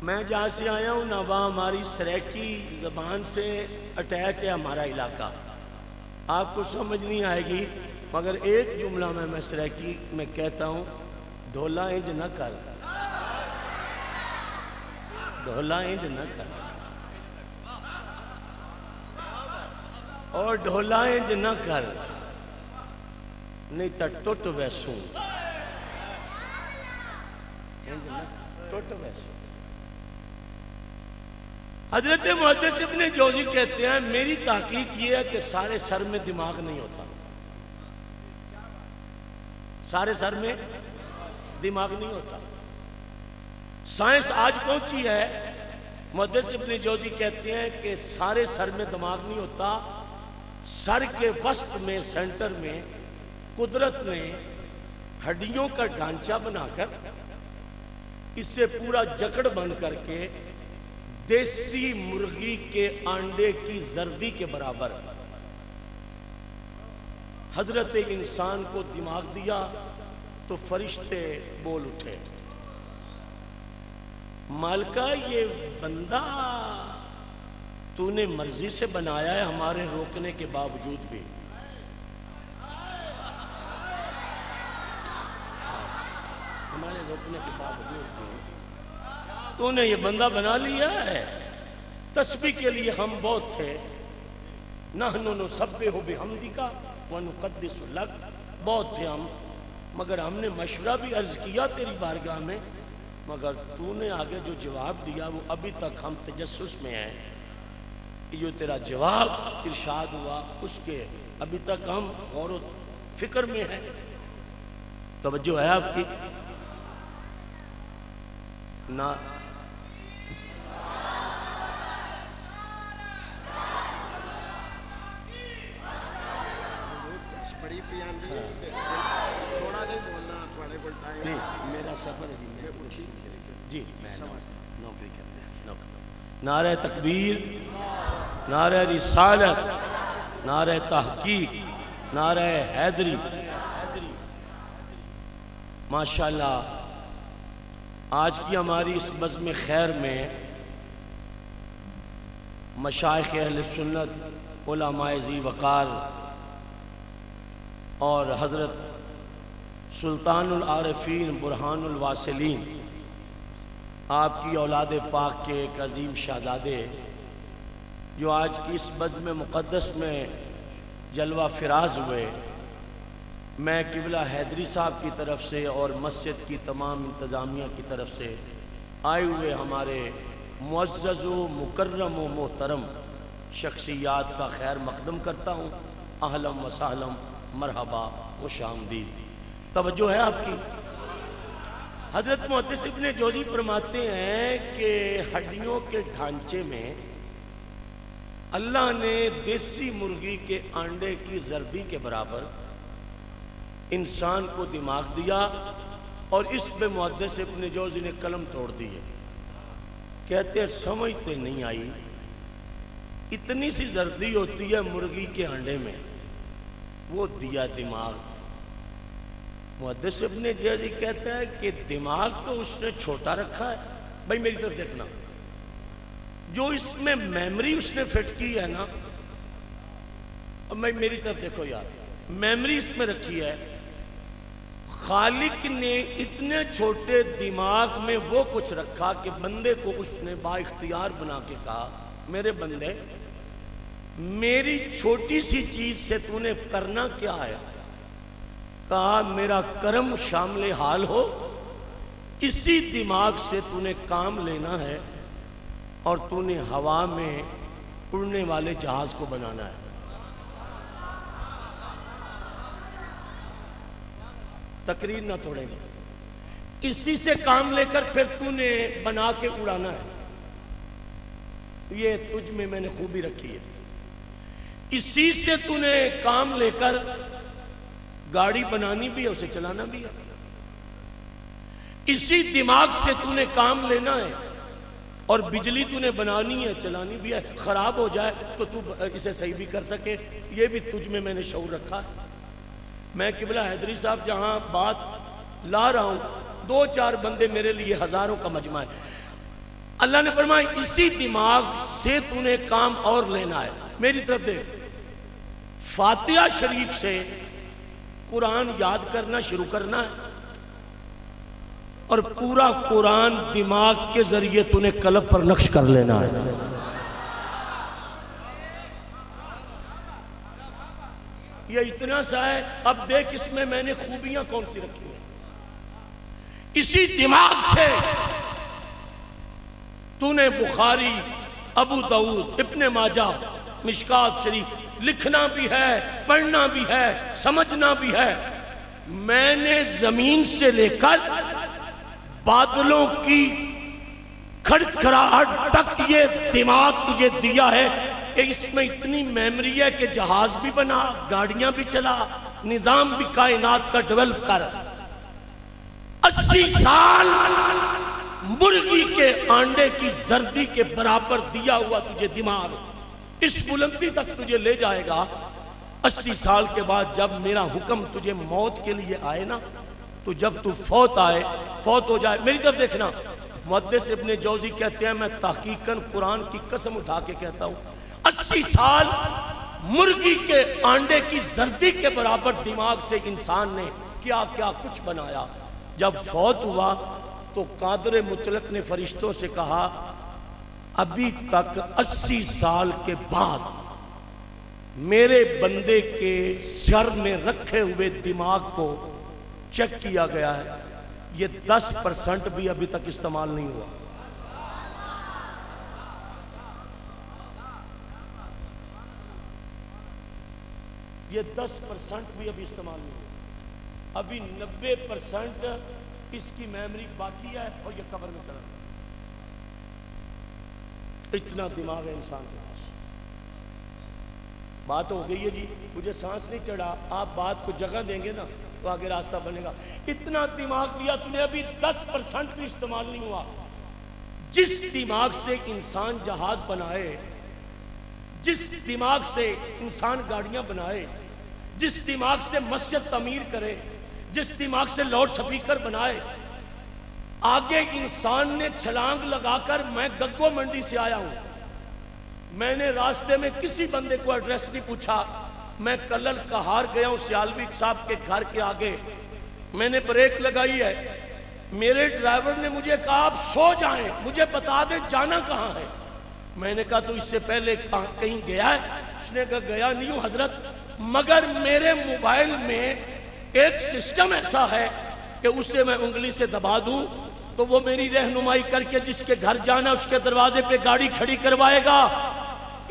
میں جہاں سے آیا ہوں نا، وہاں ہماری سریکی زبان سے اٹیچ ہے ہمارا علاقہ، آپ کو سمجھ نہیں آئے گی، مگر ایک جملہ میں سریکی میں کہتا ہوں، ڈھولا انج نہ کر، ڈھولا انج نہ کر، اور ڈھولا انج نہ کر، نہیں تا ٹوٹ ویسوں، ٹوٹ ویسوں۔ حضرت محدث ابن جوزی کہتے ہیں میری تحقیق یہ ہے کہ سارے سر میں دماغ نہیں ہوتا، سارے سر میں دماغ نہیں ہوتا۔ سائنس آج پہنچی ہے، محدث ابن جوزی کہتے ہیں کہ سارے سر میں دماغ نہیں ہوتا، سر کے وسط میں سینٹر میں قدرت نے ہڈیوں کا ڈھانچہ بنا کر اس سے پورا جکڑ بند کر کے دیسی مرغی کے آنڈے کی زردی کے برابر حضرت انسان کو دماغ دیا تو فرشتے بول اٹھے، مالکہ یہ بندہ تو نے مرضی سے بنایا ہے ہمارے روکنے کے باوجود بھی، ہمارے روکنے کے باوجود بھی تو نے یہ بندہ بنا لیا ہے۔ تسبیح کے لیے ہم بہت تھے، نحن نسبح بحمدک ونقدس لک، بہت تھے ہم، مگر ہم نے مشورہ بھی عرض کیا تیری بارگاہ میں، مگر تو نے آگے جو جواب دیا وہ ابھی تک ہم تجسس میں ہیں، جو تیرا جواب ارشاد ہوا اس کے ابھی تک ہم غور و فکر میں ہیں۔ توجہ ہے آپ کی؟ نہ بڑی بیان تھوڑا نہیں بولنا، تھوڑے بول ٹائم میرا سفر ہے جی، میں نوکری کرتے ہیں۔ نعرہ تکبیر، نعرہ رسالت، نعرہ تحقیق، نعرہ حیدری۔ ماشاءاللہ آج کی ہماری اس بزم خیر میں مشائخ اہل سنت، علماء ذی وقار اور حضرت سلطان العارفین برہان الواصلین آپ کی اولاد پاک کے ایک عظیم شہزادے جو آج کی اس بزم مقدس میں جلوہ فراز ہوئے، میں قبلہ حیدری صاحب کی طرف سے اور مسجد کی تمام انتظامیہ کی طرف سے آئے ہوئے ہمارے معزز و مکرم و محترم شخصیات کا خیر مقدم کرتا ہوں۔ اہلم و سہلم، مرحبا، خوش آمدید۔ توجہ ہے آپ کی؟ حضرت محدث ابن جوزی فرماتے ہیں کہ ہڈیوں کے ڈھانچے میں اللہ نے دیسی مرغی کے انڈے کی زردی کے برابر انسان کو دماغ دیا، اور اس پہ محدث ابن جوزی نے قلم توڑ دی ہے۔ کہتے ہیں سمجھتے نہیں آئی، اتنی سی زردی ہوتی ہے مرغی کے انڈے میں، وہ دیا دماغ۔ محدث ابن جوزی کہتا ہے کہ دماغ تو اس نے چھوٹا رکھا ہے۔ بھائی میری طرف دیکھنا، جو اس میں میمری اس نے فٹ کی ہے نا، اب میری طرف دیکھو یار، میمری اس میں رکھی ہے، خالق نے اتنے چھوٹے دماغ میں وہ کچھ رکھا کہ بندے کو اس نے با اختیار بنا کے کہا، میرے بندے میری چھوٹی سی چیز سے تو نے کرنا کیا ہے؟ کہا میرا کرم شامل حال ہو، اسی دماغ سے تو نے کام لینا ہے اور تو نے ہوا میں اڑنے والے جہاز کو بنانا ہے۔ تقریر نہ توڑیں گے، اسی سے کام لے کر پھر تو نے بنا کے اڑانا ہے۔ یہ تجھ میں نے خوبی رکھی ہے، اسی سے تو نے کام لے کر گاڑی بنانی بھی ہے، اسے چلانا بھی ہے، اسی دماغ سے تو نے کام لینا ہے، اور بجلی تو نے بنانی ہے، چلانی بھی ہے، خراب ہو جائے تو تو اسے صحیح بھی کر سکے، یہ بھی تجھ میں نے شعور رکھا ہے۔ میں قبلہ حیدری صاحب جہاں بات لا رہا ہوں، دو چار بندے میرے لیے ہزاروں کا مجمع ہے۔ اللہ نے فرمایا اسی دماغ سے تو نے کام اور لینا ہے۔ میری طرف دیکھ، فاتحہ شریف سے قرآن یاد کرنا شروع کرنا ہے، اور پورا قرآن دماغ کے ذریعے تو نے قلب پر نقش کر لینا ہے۔ یہ اتنا سا ہے، اب دیکھ اس میں نے خوبیاں کون سی رکھی ہیں۔ اسی دماغ سے تو نے بخاری، ابو داؤد، ابن ماجہ، مشکات شریف لکھنا بھی ہے، پڑھنا بھی ہے، سمجھنا بھی ہے۔ میں نے زمین سے لے کر بادلوں کی کھڑکھڑاہٹ تک یہ دماغ تجھے دیا ہے کہ اس میں اتنی میموری ہے کہ جہاز بھی بنا، گاڑیاں بھی چلا، نظام بھی کائنات کا ڈیولپ کر۔ 80 سال مرغی کے انڈے کی زردی کے برابر دیا ہوا تجھے دماغ اس بلندی تک تجھے لے جائے گا۔ 80 سال کے بعد جب میرا حکم تجھے موت کے لیے آئے نا، تو جب تو فوت ہو جائے، میری طرف دیکھنا، محدث ابن جوزی کہتے ہیں میں تحقیقاً قرآن کی قسم اٹھا کے کہتا ہوں، 80 سال مرغی کے انڈے کی زردی کے برابر دماغ سے انسان نے کیا کیا کچھ بنایا۔ جب فوت ہوا تو قادر مطلق نے فرشتوں سے کہا ابھی تک 80 سال کے بعد میرے بندے کے سر میں رکھے ہوئے دماغ کو چیک کیا گیا ہے، یہ 10% بھی ابھی تک استعمال نہیں ہوا۔ یہ 10% بھی ابھی استعمال نہیں ہوا، ابھی 90% اس کی میموری باقی ہے اور یہ قبر میں چلا۔ اتنا دماغ ہے انسان کے پاس۔ بات ہو گئی ہے جی، مجھے سانس نہیں چڑھا، آپ بات کو جگہ دیں گے نا تو آگے راستہ بنے گا۔ اتنا دماغ دیا تُو نے، ابھی 10% بھی استعمال نہیں ہوا۔ جس دماغ سے انسان جہاز بنائے، جس دماغ سے انسان گاڑیاں بنائے، جس دماغ سے مسجد تعمیر کرے، جس دماغ سے لاؤڈ سپیکر بنائے، آگے انسان نے چھلانگ لگا کر، میں گگو منڈی سے آیا ہوں، میں نے راستے میں کسی بندے کو ایڈریس نہیں پوچھا، میں کلل کہار گیا ہوں سیالوی صاحب کے گھر کے آگے میں نے بریک لگائی ہے، میرے ڈرائیور نے مجھے کہا آپ سو جائیں، مجھے بتا دے جانا کہاں ہے۔ میں نے کہا تو اس سے پہلے کہیں گیا ہے؟ اس نے کہا گیا نہیں ہوں حضرت، مگر میرے موبائل میں ایک سسٹم ایسا ہے کہ اس سے میں انگلی سے دبا دوں تو وہ میری رہنمائی کر کے جس کے گھر جانا اس کے دروازے پہ گاڑی کھڑی کروائے گا۔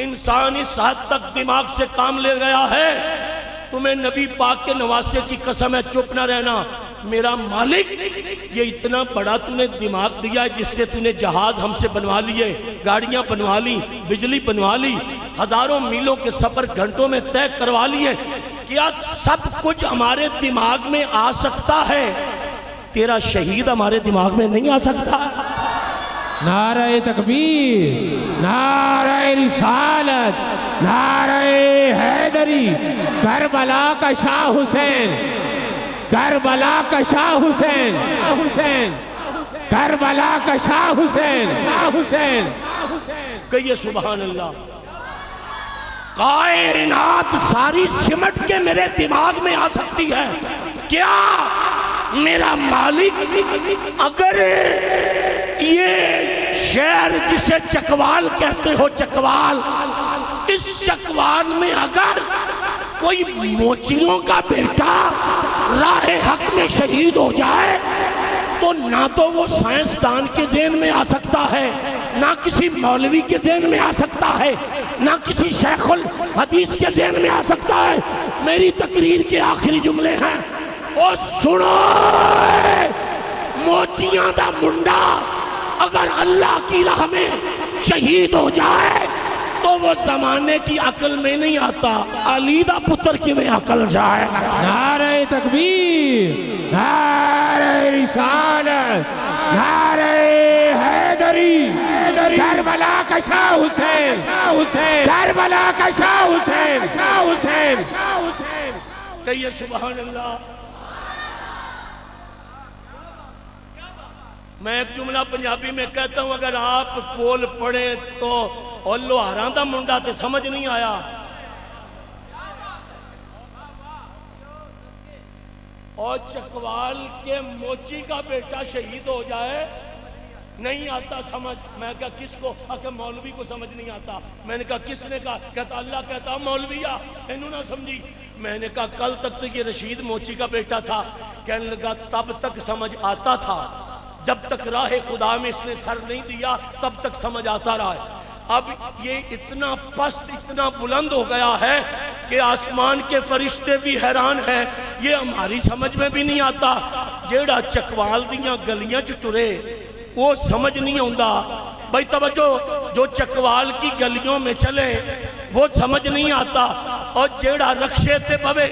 انسان اس حد تک دماغ سے کام لے گیا ہے، تمہیں نبی پاک کے نواسے کی قسم ہے چپ نہ رہنا، میرا مالک یہ اتنا بڑا تو نے دماغ دیا ہے جس سے تو نے جہاز ہم سے بنوا لیے، گاڑیاں بنوا لی، بجلی بنوا لی، ہزاروں میلوں کے سفر گھنٹوں میں طے کروا لیے، کیا سب کچھ ہمارے دماغ میں آ سکتا ہے؟ تیرا شہید ہمارے دماغ میں نہیں آ سکتا۔ نعرہ تکبیر، نعرہ رسالت، نعرہ حیدری، کربلا کا شاہ حسین، کربلا کا شاہ حسین، کربلا کا شاہ حسین، شاہ حسین۔ کہیے سبحان اللہ۔ کائنات ساری سمٹ کے میرے دماغ میں آ سکتی ہے، کیا میرا مالک اگر یہ شہر جسے چکوال کہتے ہو، چکوال، اس چکوال میں اگر کوئی موچیوں کا بیٹا راہ حق میں شہید ہو جائے تو نہ تو وہ سائنسدان کے ذہن میں آ سکتا ہے، نہ کسی مولوی کے ذہن میں آ سکتا ہے، نہ کسی شیخ الحدیث کے ذہن میں آ سکتا ہے۔ میری تقریر کے آخری جملے ہیں، اور سنو موچیاں دا منڈا اگر اللہ کی راہ میں شہید ہو جائے تو وہ زمانے کی عقل میں نہیں آتا، علی دا پتر کی میں عقل جائے۔ نعرہ تکبیر، نعرہ رسالت، نعرہ حیدری، کربلا کا شاہ حسین، کربلا کا شاہ حسین، شاہ حسین۔ کہیے سبحان اللہ۔ میں ایک جملہ پنجابی میں کہتا ہوں، اگر آپ کول پڑھیں تو اولو ہاراں دا منڈا تے سمجھ نہیں آیا، اور چکوال کے موچی کا بیٹا شہید ہو جائے نہیں آتا سمجھ۔ میں کہا کس کو؟ کہ مولوی کو سمجھ نہیں آتا۔ میں نے کہا کس نے کہا؟ کہتا اللہ کہتا مولویہ انہوں نہ سمجھی۔ میں نے کہا کل تک تو یہ رشید موچی کا بیٹا تھا، کہنے لگا تب تک سمجھ آتا تھا، جب تک راہ خدا میں اس نے سر نہیں دیا تب تک سمجھ آتا رہا ہے۔ اب یہ اتنا پست، اتنا بلند ہو گیا ہے کہ آسمان کے فرشتے بھی حیران ہیں، یہ ہماری سمجھ میں بھی نہیں آتا۔ جیڑا چکوال دیاں گلیاں چ ٹرے وہ سمجھ نہیں آتا۔ بھائی توجہ، جو چکوال کی گلیوں میں چلے وہ سمجھ نہیں آتا، اور جیڑا رکشے تے پوے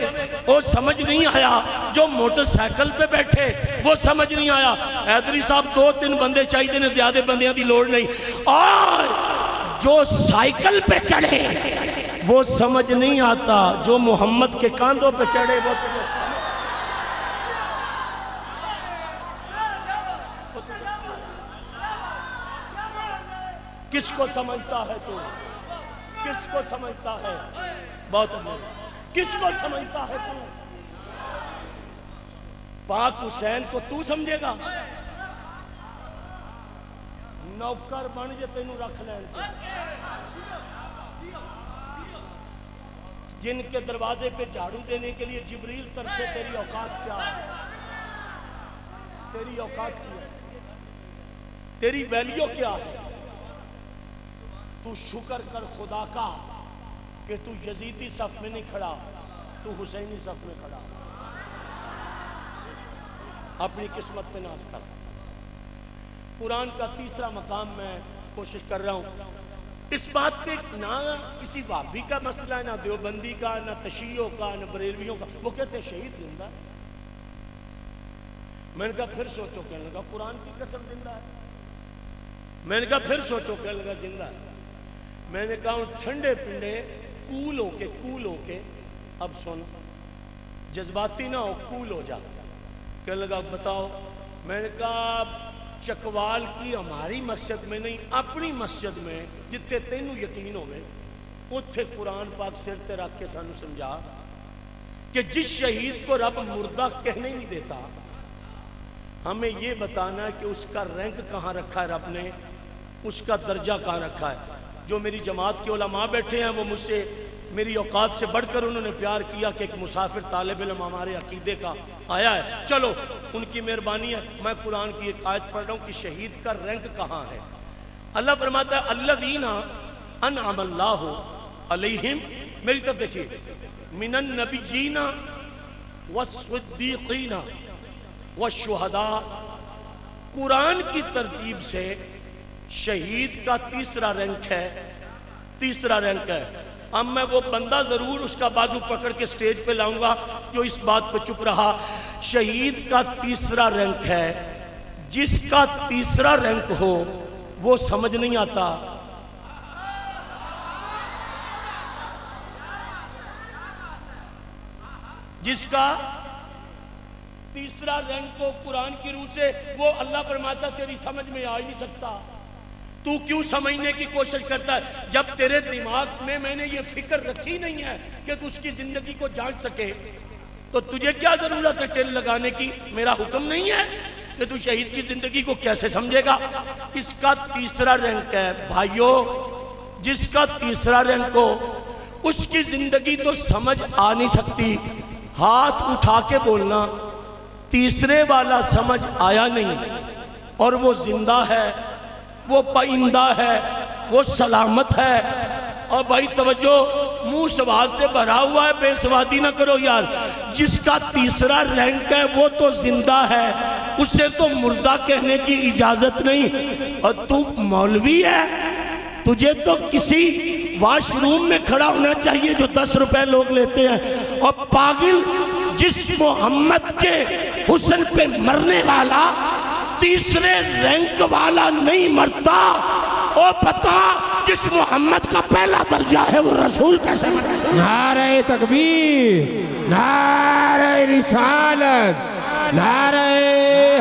وہ سمجھ نہیں آیا، جو موٹر سائیکل پہ بیٹھے وہ سمجھ نہیں آیا۔ حیدری صاحب 2-3 بندے چاہیے نے، زیادہ بندیاں دی لوڑ نہیں۔ اور جو سائیکل پہ چڑھے وہ سمجھ نہیں آتا، جو محمد کے کاندھوں پہ چڑھے وہ کس کو سمجھتا ہے؟ تو کس کو سمجھتا ہے؟ بہت اچھا، کس کو سمجھتا ہے تو؟ پاک حسین کو تو سمجھے گا؟ نوکر بن جے تینوں رکھ لیں، جن کے دروازے پہ جھاڑو دینے کے لیے جبریل ترسے، تیری اوقات کیا ہے؟ تیری اوقات کیا ہے؟ تیری ویلیو کیا ہے؟ تو شکر کر خدا کا کہ تو یزیدی صف میں نہیں کھڑا، تو حسینی صف میں کھڑا۔ اپنی قسمت پہ ناز کر۔ قرآن کا تیسرا مقام میں کوشش کر رہا ہوں۔ اس بات پہ نہ کسی وابی کا مسئلہ ہے، نہ دیوبندی کا، نہ تشیعوں کا، نہ بریلویوں کا۔ وہ کہتے ہیں شہید زندہ ہے۔ میں نے کہا پھر سوچو، کہنے لگا قرآن کی قسم زندہ ہے۔ میں نے کہا پھر سوچو، کہنے لگا زندہ ہے۔ میں نے کہا ٹھنڈے پنڈے کول ہو کے اب سن، جذباتی نہ ہو، کول ہو جا۔ کہنے لگا بتاؤ۔ میں نے کہا چکوال کی ہماری مسجد میں نہیں، اپنی مسجد میں جتنے تینوں یقین ہوئے اتھے قرآن پاک سر تے رکھ کے سانو سمجھا کہ جس شہید کو رب مردہ کہنے نہیں دیتا، ہمیں یہ بتانا ہے کہ اس کا رینک کہاں رکھا ہے رب نے، اس کا درجہ کہاں رکھا ہے۔ جو میری جماعت کے علماء بیٹھے ہیں وہ مجھ سے میری اوقات سے بڑھ کر انہوں نے پیار کیا کہ ایک مسافر طالب علم ہمارے عقیدے کا آیا ہے، چلو ان کی مہربانی ہے، میں قرآن کی ایک آیت پڑھ رہا ہوں کہ شہید کا رینک کہاں ہے۔ اللہ فرماتا ہے الذین انعم اللہ علیہم، میری طرف دیکھیے، من النبیین والصدیقین والشہداء۔ قرآن کی ترتیب سے شہید کا تیسرا رینک ہے، تیسرا رینک ہے۔ اب میں وہ بندہ ضرور اس کا بازو پکڑ کے سٹیج پہ لاؤں گا جو اس بات پہ چپ رہا۔ شہید کا تیسرا رینک ہے، جس کا تیسرا رینک ہو وہ سمجھ نہیں آتا۔ جس کا تیسرا رینک کو قرآن کی روح سے، وہ اللہ فرماتا تیری سمجھ میں آ ہی نہیں سکتا، تو کیوں سمجھنے کی کوشش کرتا ہے؟ جب تیرے دماغ میں نے یہ فکر رکھی نہیں ہے کہ تو اس کی زندگی کو جان سکے، تو تجھے کیا ضرورت ہے ٹیل لگانے کی؟ میرا حکم نہیں ہے کہ تو شہید کی زندگی کو کیسے سمجھے گا؟ اس کا تیسرا رینک ہے بھائیو، جس کا تیسرا رینک ہو اس کی زندگی تو سمجھ آ نہیں سکتی۔ ہاتھ اٹھا کے بولنا تیسرے والا سمجھ آیا نہیں، اور وہ زندہ ہے، وہ پائندہ ہے، وہ سلامت ہے۔ اور بھائی توجہ، منہ سواد سے بھرا ہوا ہے، بے سوادی نہ کرو یار۔ جس کا تیسرا رینک ہے وہ تو زندہ ہے، اسے تو مردہ کہنے کی اجازت نہیں۔ اور تو مولوی ہے، تجھے تو کسی واش روم میں کھڑا ہونا چاہیے جو 10 روپے لوگ لیتے ہیں۔ اور پاگل، جس محمد کے حسن پہ مرنے والا تیسرے رینک والا نہیں مرتا، اور پتا جس محمد کا پہلا درجہ ہے وہ رسول کیسے مرتا؟ نعرہ تکبیر، نعرہ رسالت، نعرہ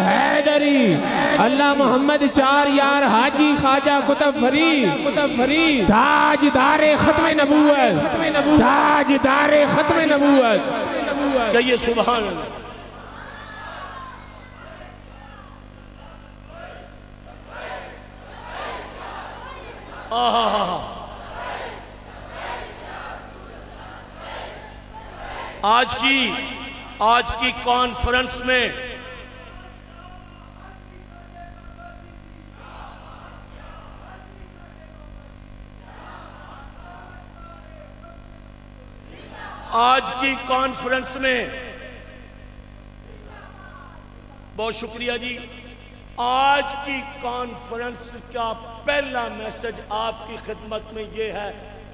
حیدری، اللہ محمد چار یار حاجی خواجہ کتب فرید، تاجدار ختم نبوت، تاجدار ختم نبوت۔ کہیے سبحان اللہ۔ آج کی کانفرنس میں بہت شکریہ جی۔ آج کی کانفرنس کا پہلا میسج آپ کی خدمت میں یہ ہے،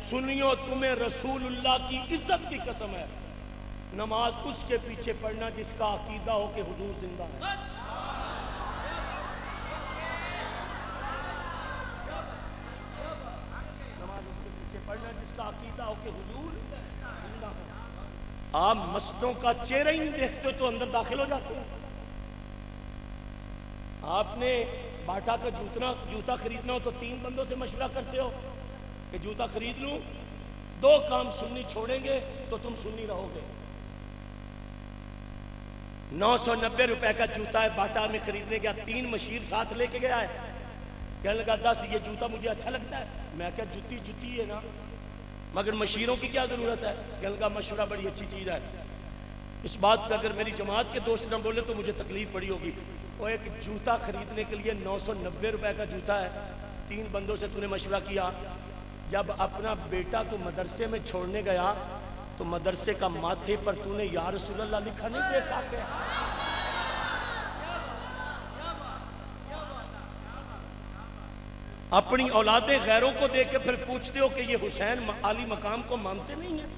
سنیو تمہیں رسول اللہ کی عزت کی قسم ہے، نماز اس کے پیچھے پڑھنا جس کا عقیدہ ہو کہ حضور زندہ ہے۔ نماز اس کے پیچھے پڑھنا جس کا عقیدہ ہو کہ حضور زندہ ہے۔ آپ مسجدوں کا چہرہ ہی نہیں دیکھتے تو اندر داخل ہو جاتے ہیں۔ آپ نے باٹا کا جوتا خریدنا ہو تو 3 بندوں سے مشورہ کرتے ہو کہ جوتا خرید لوں، 2 کام سنی چھوڑیں گے تو تم سنی رہو گے۔ 990 روپے کا جوتا ہے، باٹا میں خریدنے گیا، 3 مشیر ساتھ لے کے گیا ہے، کہنے لگا 10 یہ جوتا مجھے اچھا لگتا ہے۔ میں کہا جتی ہے نا، مگر مشیروں کی کیا ضرورت ہے؟ کہنے لگا مشورہ بڑی اچھی چیز ہے۔ اس بات پہ اگر میری جماعت کے دوست نہ بولے تو مجھے تکلیف پڑی ہوگی۔ وہ ایک جوتا خریدنے کے لیے 990 روپے کا جوتا ہے، 3 بندوں سے تو نے مشورہ کیا۔ جب اپنا بیٹا تو مدرسے میں چھوڑنے گیا تو مدرسے کا ماتھے پر تو نے یا رسول اللہ لکھا نہیں دیکھا کہ اپنی اولادیں غیروں کو دیکھ کے پھر پوچھتے ہو کہ یہ حسین عالی مقام کو مانتے نہیں ہیں؟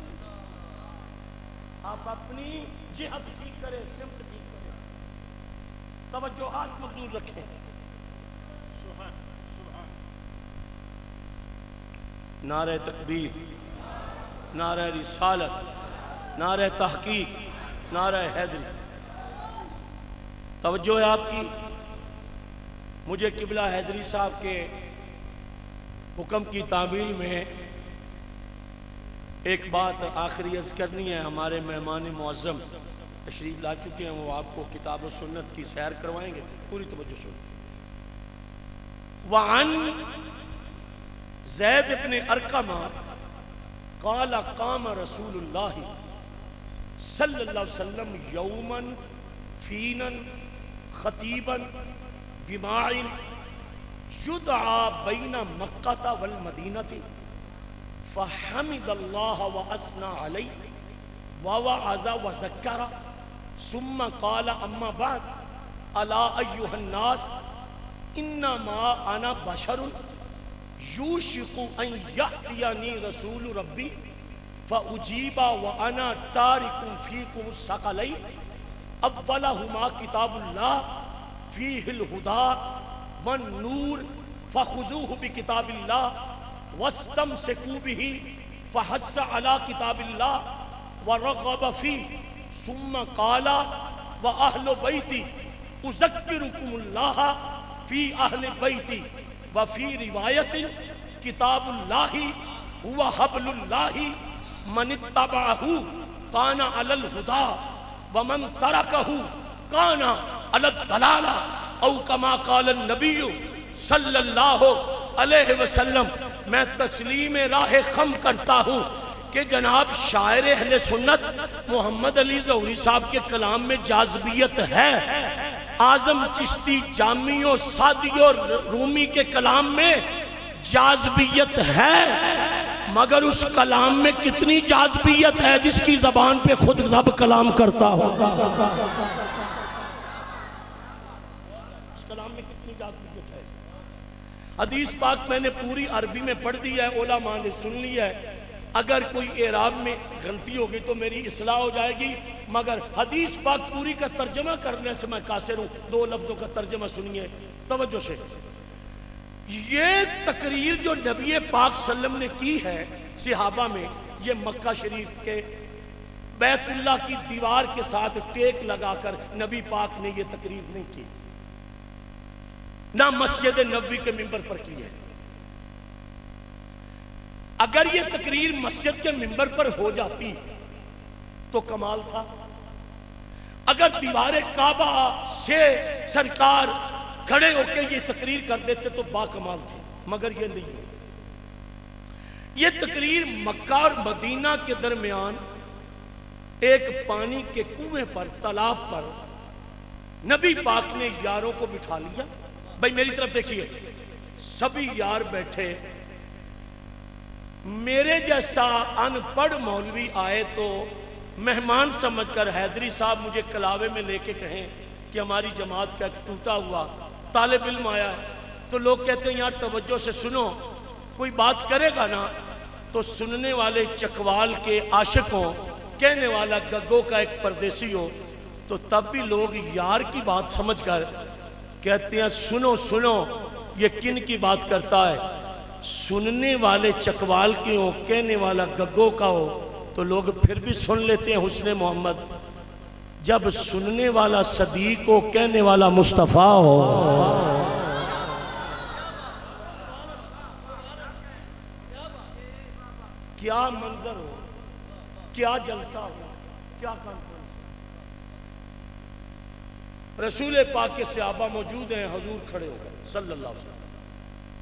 آپ اپنی جہت ٹھیک کریں، سمت ٹھیک کریں، توجہات مبذول رکھیں۔ نعرہ تکبیر، نعرہ رسالت، نعرہ تحقیق، نعرہ حیدری۔ توجہ ہے آپ کی؟ مجھے قبلہ حیدری صاحب کے حکم کی تعمیل میں ایک بات آخری عرض کرنی ہے، ہمارے مہمان معظم تشریف لا چکے ہیں، وہ آپ کو کتاب و سنت کی سیر کروائیں گے، پوری توجہ سنیں۔ وعن زید بن ارقمہ قال قام رسول اللہ صلی اللہ علیہ وسلم یوما فینا خطیبا بماع یدعا بین مکہ والمدینہ فحمد اللہ واسنا علی ووعظ وذکر ثم قال اما بعد الا ایها الناس انما انا بشر یوشک ان یأتینی رسول ربی فاجیب وانا تارک فیکم الثقلین اولہما کتاب اللہ فیہ الہدی والنور فخذوہ بکتاب اللہ واستمسکوا بہ فحث علی کتاب اللہ ورغب فیہ ثم قال واہل بیتی اذکرکم اللہ فی اہل بیتی وفی روایت کتاب اللہ هو حبل اللہ من اتبعہ کان علی الہدی ومن ترکہ کان علی الضلالہ او کما قال النبی صلی اللہ علیہ وسلم۔ میں تسلیم راہ خم کرتا ہوں کہ جناب شاعر اہل سنت محمد علی ظہوری صاحب کے کلام میں جاذبیت ہے، اعظم چشتی جامی و سادی و رومی کے کلام میں جاذبیت ہے، مگر اس کلام میں کتنی جاذبیت ہے جس کی زبان پہ خود رب کلام کرتا ہوگا۔ اس کلام میں کتنی جاذبیت ہے۔ حدیث پاک میں نے پوری عربی میں پڑھ دی ہے، علماء نے سن لی ہے، اگر کوئی اعراب میں غلطی ہوگی تو میری اصلاح ہو جائے گی، مگر حدیث پاک پوری کا ترجمہ کرنے سے میں قاصر ہوں۔ دو لفظوں کا ترجمہ سنیے توجہ سے۔ یہ تقریر جو نبی پاک صلی اللہ علیہ وسلم نے کی ہے صحابہ میں، یہ مکہ شریف کے بیت اللہ کی دیوار کے ساتھ ٹیک لگا کر نبی پاک نے یہ تقریر نہیں کی، نہ مسجد نبوی کے منبر پر کی ہے۔ اگر یہ تقریر مسجد کے منبر پر ہو جاتی تو کمال تھا، اگر دیوار کعبہ سے سرکار کھڑے ہو کے یہ تقریر کر دیتے تو با کمال تھی، مگر یہ نہیں ہے۔ یہ تقریر مکہ اور مدینہ کے درمیان ایک پانی کے کنویں پر، تالاب پر نبی پاک نے یاروں کو بٹھا لیا۔ بھائی میری طرف دیکھیے، سبھی یار بیٹھے، میرے جیسا ان پڑھ مولوی آئے تو مہمان سمجھ کر حیدری صاحب مجھے کلاوے میں لے کے کہیں کہ ہماری جماعت کا ایک ٹوٹا ہوا طالب علم آیا ہے، تو لوگ کہتے ہیں یار توجہ سے سنو، کوئی بات کرے گا نا تو سننے والے چکوال کے عاشق ہوں، کہنے والا گگو کا ایک پردیسی ہو، تو تب بھی لوگ یار کی بات سمجھ کر کہتے ہیں سنو سنو یہ کن کی بات کرتا ہے۔ سننے والے چکوال کے ہو، کہنے والا گگو کا ہو، تو لوگ پھر بھی سن لیتے ہیں حسن محمد۔ جب سننے والا صدیق ہو، کہنے والا مصطفیٰ ہو، کیا منظر ہو، کیا جلسہ ہو، کیا کانفرنس۔ رسول پاک کے صحابہ موجود ہیں، حضور کھڑے ہو گئے صلی اللہ علیہ وسلم،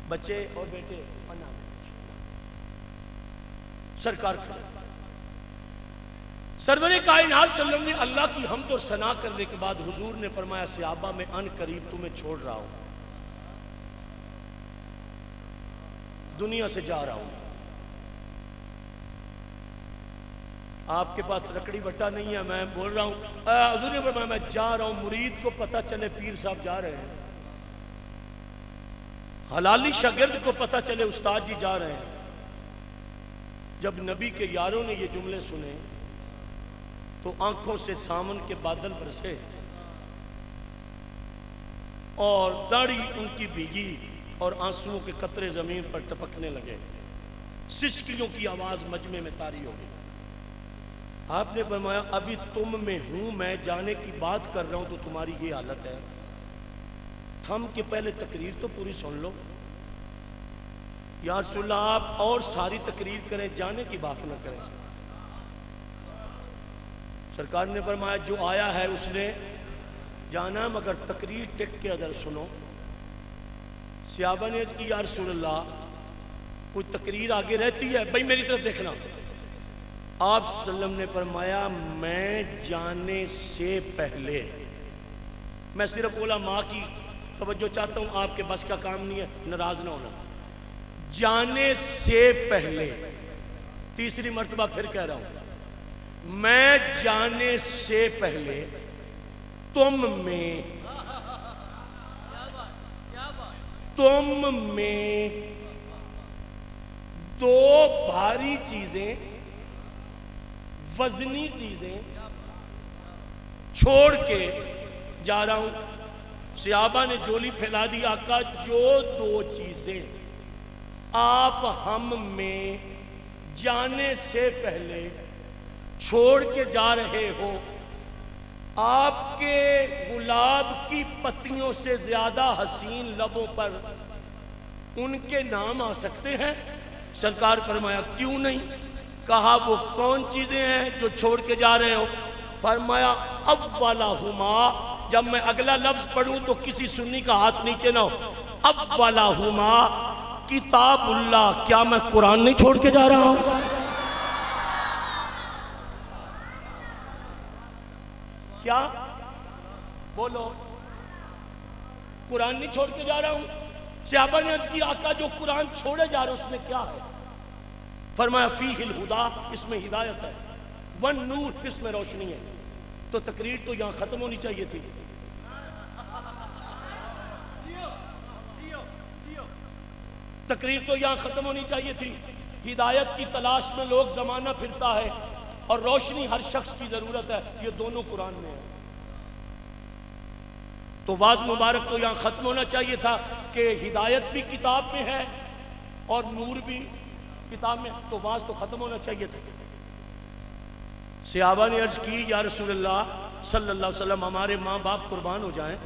بچے اور بیٹے سرکار کھڑے۔ سرور کائنات صلی اللہ علیہ وسلم نے اللہ کی حمد و ثنا کرنے کے بعد حضور نے فرمایا صحابہ میں ان قریب تمہیں چھوڑ رہا ہوں، دنیا سے جا رہا ہوں۔ آپ کے پاس لکڑی بٹا نہیں ہے، میں بول رہا ہوں، حضور نے فرمایا میں جا رہا ہوں، مرید کو پتہ چلے پیر صاحب جا رہے ہیں، حلالی شاگرد کو پتہ چلے استاد جی جا رہے ہیں۔ جب نبی کے یاروں نے یہ جملے سنے تو آنکھوں سے سامن کے بادل برسے اور داڑھی ان کی بھیگی اور آنسوؤں کے قطرے زمین پر ٹپکنے لگے، سسکیوں کی آواز مجمع میں طاری ہو گئی۔ آپ نے فرمایا ابھی تم میں ہوں، میں جانے کی بات کر رہا ہوں تو تمہاری یہ حالت ہے، تھم کے پہلے تقریر تو پوری سن لو۔ یا رسول اللہ آپ اور ساری تقریر کریں، جانے کی بات نہ کریں۔ سرکار نے فرمایا جو آیا ہے اس نے جانا، مگر تقریر ٹک کے ادھر سنو۔ صحابہ نے عرض کی یا رسول اللہ کوئی تقریر آگے رہتی ہے؟ بھائی میری طرف دیکھنا۔ آپ صلی اللہ علیہ وسلم نے فرمایا میں جانے سے پہلے، میں صرف علماء کی توجہ چاہتا ہوں، آپ کے بس کا کام نہیں ہے، ناراض نہ ہونا۔ جانے سے پہلے، تیسری مرتبہ پھر کہہ رہا ہوں، میں جانے سے پہلے تم میں دو بھاری چیزیں، وزنی چیزیں چھوڑ کے جا رہا ہوں۔ صحابہ نے جولی پھیلا دی، آقا جو دو چیزیں آپ ہم میں جانے سے پہلے چھوڑ کے جا رہے ہو، آپ کے گلاب کی پتیوں سے زیادہ حسین لبوں پر ان کے نام آ سکتے ہیں؟ سرکار فرمایا کیوں نہیں؟ کہا وہ کون چیزیں ہیں جو چھوڑ کے جا رہے ہو؟ فرمایا اولہما، جب میں اگلا لفظ پڑھوں تو کسی سنی کا ہاتھ نیچے نہ ہو، اولہما کتاب اللہ، کیا میں قرآن نہیں چھوڑ کے جا رہا ہوں؟ کیا بولو، قرآن نہیں چھوڑ کے جا رہا ہوں؟ صحابہ نے عرض کی آقا جو قرآن چھوڑے جا رہے اس میں کیا ہے؟ فرمایا فیہ الہدا، اس میں ہدایت ہے، والنور، اس میں روشنی ہے۔ تو تقریر تو یہاں ختم ہونی چاہیے تھی۔ تقریر تو یہاں ختم ہونی چاہیے تھی۔ ہدایت کی تلاش میں لوگ زمانہ پھرتا ہے اور روشنی ہر شخص کی ضرورت ہے، یہ دونوں قرآن میں ہے۔ تو واز مبارک تو یہاں ختم ہونا چاہیے تھا کہ ہدایت بھی کتاب میں ہے اور نور بھی کتاب میں، تو واز تو ختم ہونا چاہیے تھا۔ صحابہ نے عرض کی یا رسول اللہ صلی اللہ علیہ وسلم ہمارے ماں باپ قربان ہو جائیں،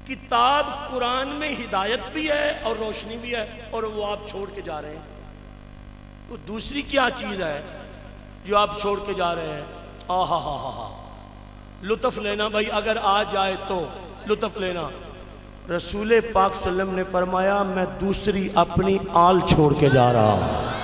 کتاب قرآن میں ہدایت بھی ہے اور روشنی بھی ہے اور وہ آپ چھوڑ کے جا رہے ہیں، تو دوسری کیا چیز ہے جو آپ چھوڑ کے جا رہے ہیں؟ آہا ہا ہا ہا، لطف لینا بھائی، اگر آ جائے تو لطف لینا۔ رسول پاک صلی اللہ علیہ وسلم نے فرمایا میں دوسری اپنی آل چھوڑ کے جا رہا ہوں۔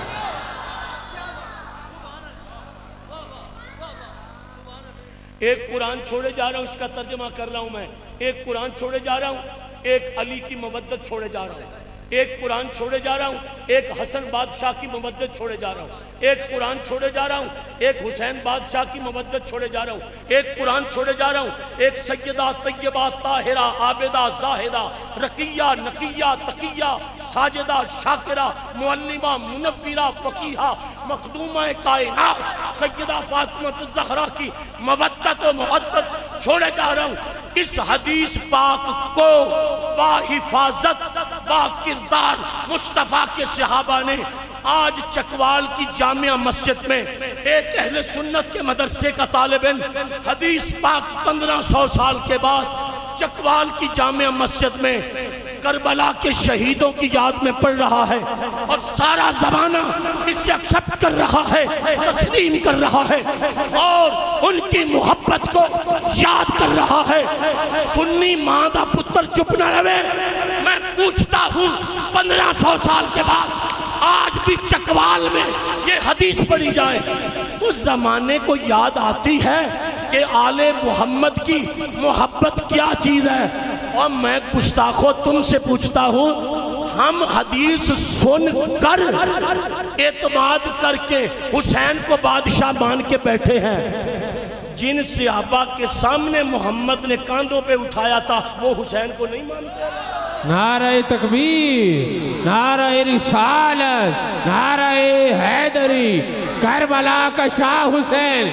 ایک قرآن چھوڑے جا رہا ہوں، اس کا ترجمہ کر رہا ہوں میں، ایک قرآن چھوڑے جا رہا ہوں، ایک علی کی مودت چھوڑے جا رہا ہوں، ایک قرآن چھوڑے جا رہا ہوں، ایک حسن بادشاہ کی مودت چھوڑے جا رہا ہوں، ایک قرآن چھوڑے جا رہا ہوں، ایک حسین بادشاہ کی مودت چھوڑے جا رہا ہوں، ایک قرآن چھوڑے جا رہا ہوں، ایک سیدہ طیبہ طاہرہ عابدہ زاہدہ رقیہ نقیہ تقیہ ساجدہ شاکرہ معلمہ منورہ فقیہہ مخدومہ کائنات سیدہ فاطمہ الزہرا کی مودت و محبت چھوڑے جا رہا ہوں۔ اس حدیث پاک کو با حفاظت با کردار مصطفیٰ کے صحابہ نے آج چکوال کی جامعہ مسجد میں ایک اہل سنت کے مدرسے کا طالب علم حدیث پاک 1500 سال کے بعد چکوال کی جامعہ مسجد میں کربلا کے شہیدوں کی یاد میں پڑھ رہا ہے اور سارا زمانہ اسے ایکسپٹ کر رہا ہے، تسلیم کر رہا ہے اور ان کی محبت کو یاد کر رہا ہے۔ سنی ماں دا پتر چپ نہ رہے، میں پوچھتا ہوں 1500 سال کے بعد آج بھی چکوال میں یہ حدیث پڑھی جائے تو زمانے کو یاد آتی ہے کہ آل محمد کی محبت کیا چیز ہے۔ اور میں گستاخو تم سے پوچھتا ہوں، ہم حدیث سن کر اعتماد کر کے حسین کو بادشاہ مان کے بیٹھے ہیں، جن صحابہ کے سامنے محمد نے کاندھوں پہ اٹھایا تھا وہ حسین کو نہیں مانتے۔ نعرہ تکبیر، نعرہ رسالت، نعرہ حیدری، کربلا کا شاہ حسین،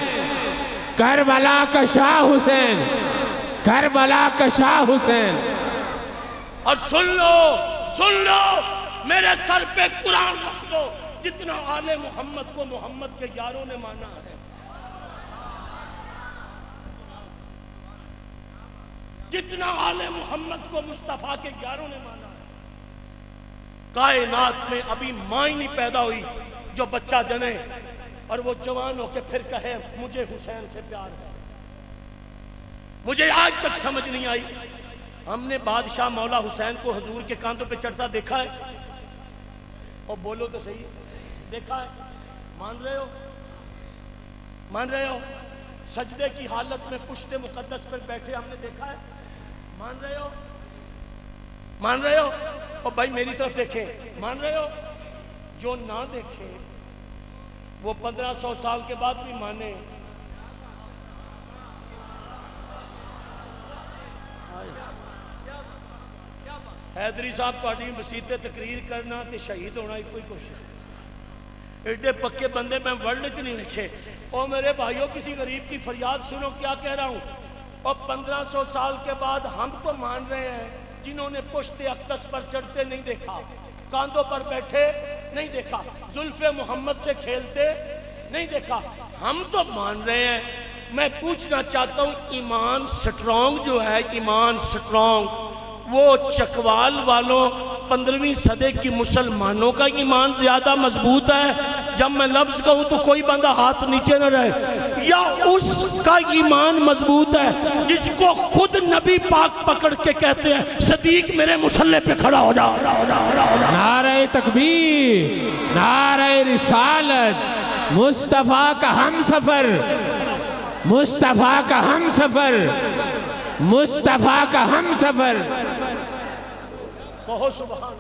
کربلا کا شاہ حسین، کربلا کا شاہ حسین۔ اور سن لو میرے سر پہ قرآن رکھ دو، جتنا آل محمد کو محمد کے یاروں نے مانا ہے، جتنا آل محمد کو مصطفیٰ کے یاروں نے مانا ہے، کائنات میں ابھی ماں ہی نہیں پیدا ہوئی جو بچہ جنے اور وہ جوان ہو کے پھر کہے مجھے حسین سے پیار ہے. مجھے آج تک سمجھ نہیں آئی. ہم نے بادشاہ مولا حسین کو حضور کے کاندھوں پہ چڑھتا دیکھا ہے؟ اور بولو تو صحیح، دیکھا ہے؟ مان رہے ہو؟ مان رہے ہو؟ سجدے کی حالت میں پشت مقدس پر بیٹھے ہم نے دیکھا ہے؟ مان رہے ہو؟ مان رہے ہو؟ اور بھائی میری طرف دیکھیں، مان رہے ہو؟ جو نہ دیکھے وہ 1500 سال کے بعد بھی مانے. حیدری صاحب تہاڈی مسیت پہ تقریر کرنا تے شہید ہونا ایک کوئی کوشش. ایڈے پکے بندے میں ورلڈ چ نہیں لکھے. اور میرے بھائیوں کسی غریب کی فریاد سنو کیا کہہ رہا ہوں. اور 1500 سال کے بعد ہم تو مان رہے ہیں جنہوں نے پشت اقدس پر چڑھتے نہیں دیکھا، کاندھوں پر بیٹھے نہیں دیکھا، زلف محمد سے کھیلتے نہیں دیکھا، ہم تو مان رہے ہیں. میں پوچھنا چاہتا ہوں ایمان سٹرونگ جو ہے، ایمان سٹرونگ، وہ چکوال والوں 15ویں صدی کی مسلمانوں کا ایمان زیادہ مضبوط ہے؟ جب میں لفظ کہوں تو کوئی بندہ ہاتھ نیچے نہ رہے. یا اس کا ایمان مضبوط ہے جس کو خود نبی پاک پکڑ کے کہتے ہیں صدیق میرے مصلی پہ کھڑا ہو جا. نعرہ تکبیر، نعرہ رسالت، مصطفیٰ کا ہم سفر، مصطفیٰ کا ہم سفر، مصطفیٰ کا ہم سفر. کہو سبحان اللہ.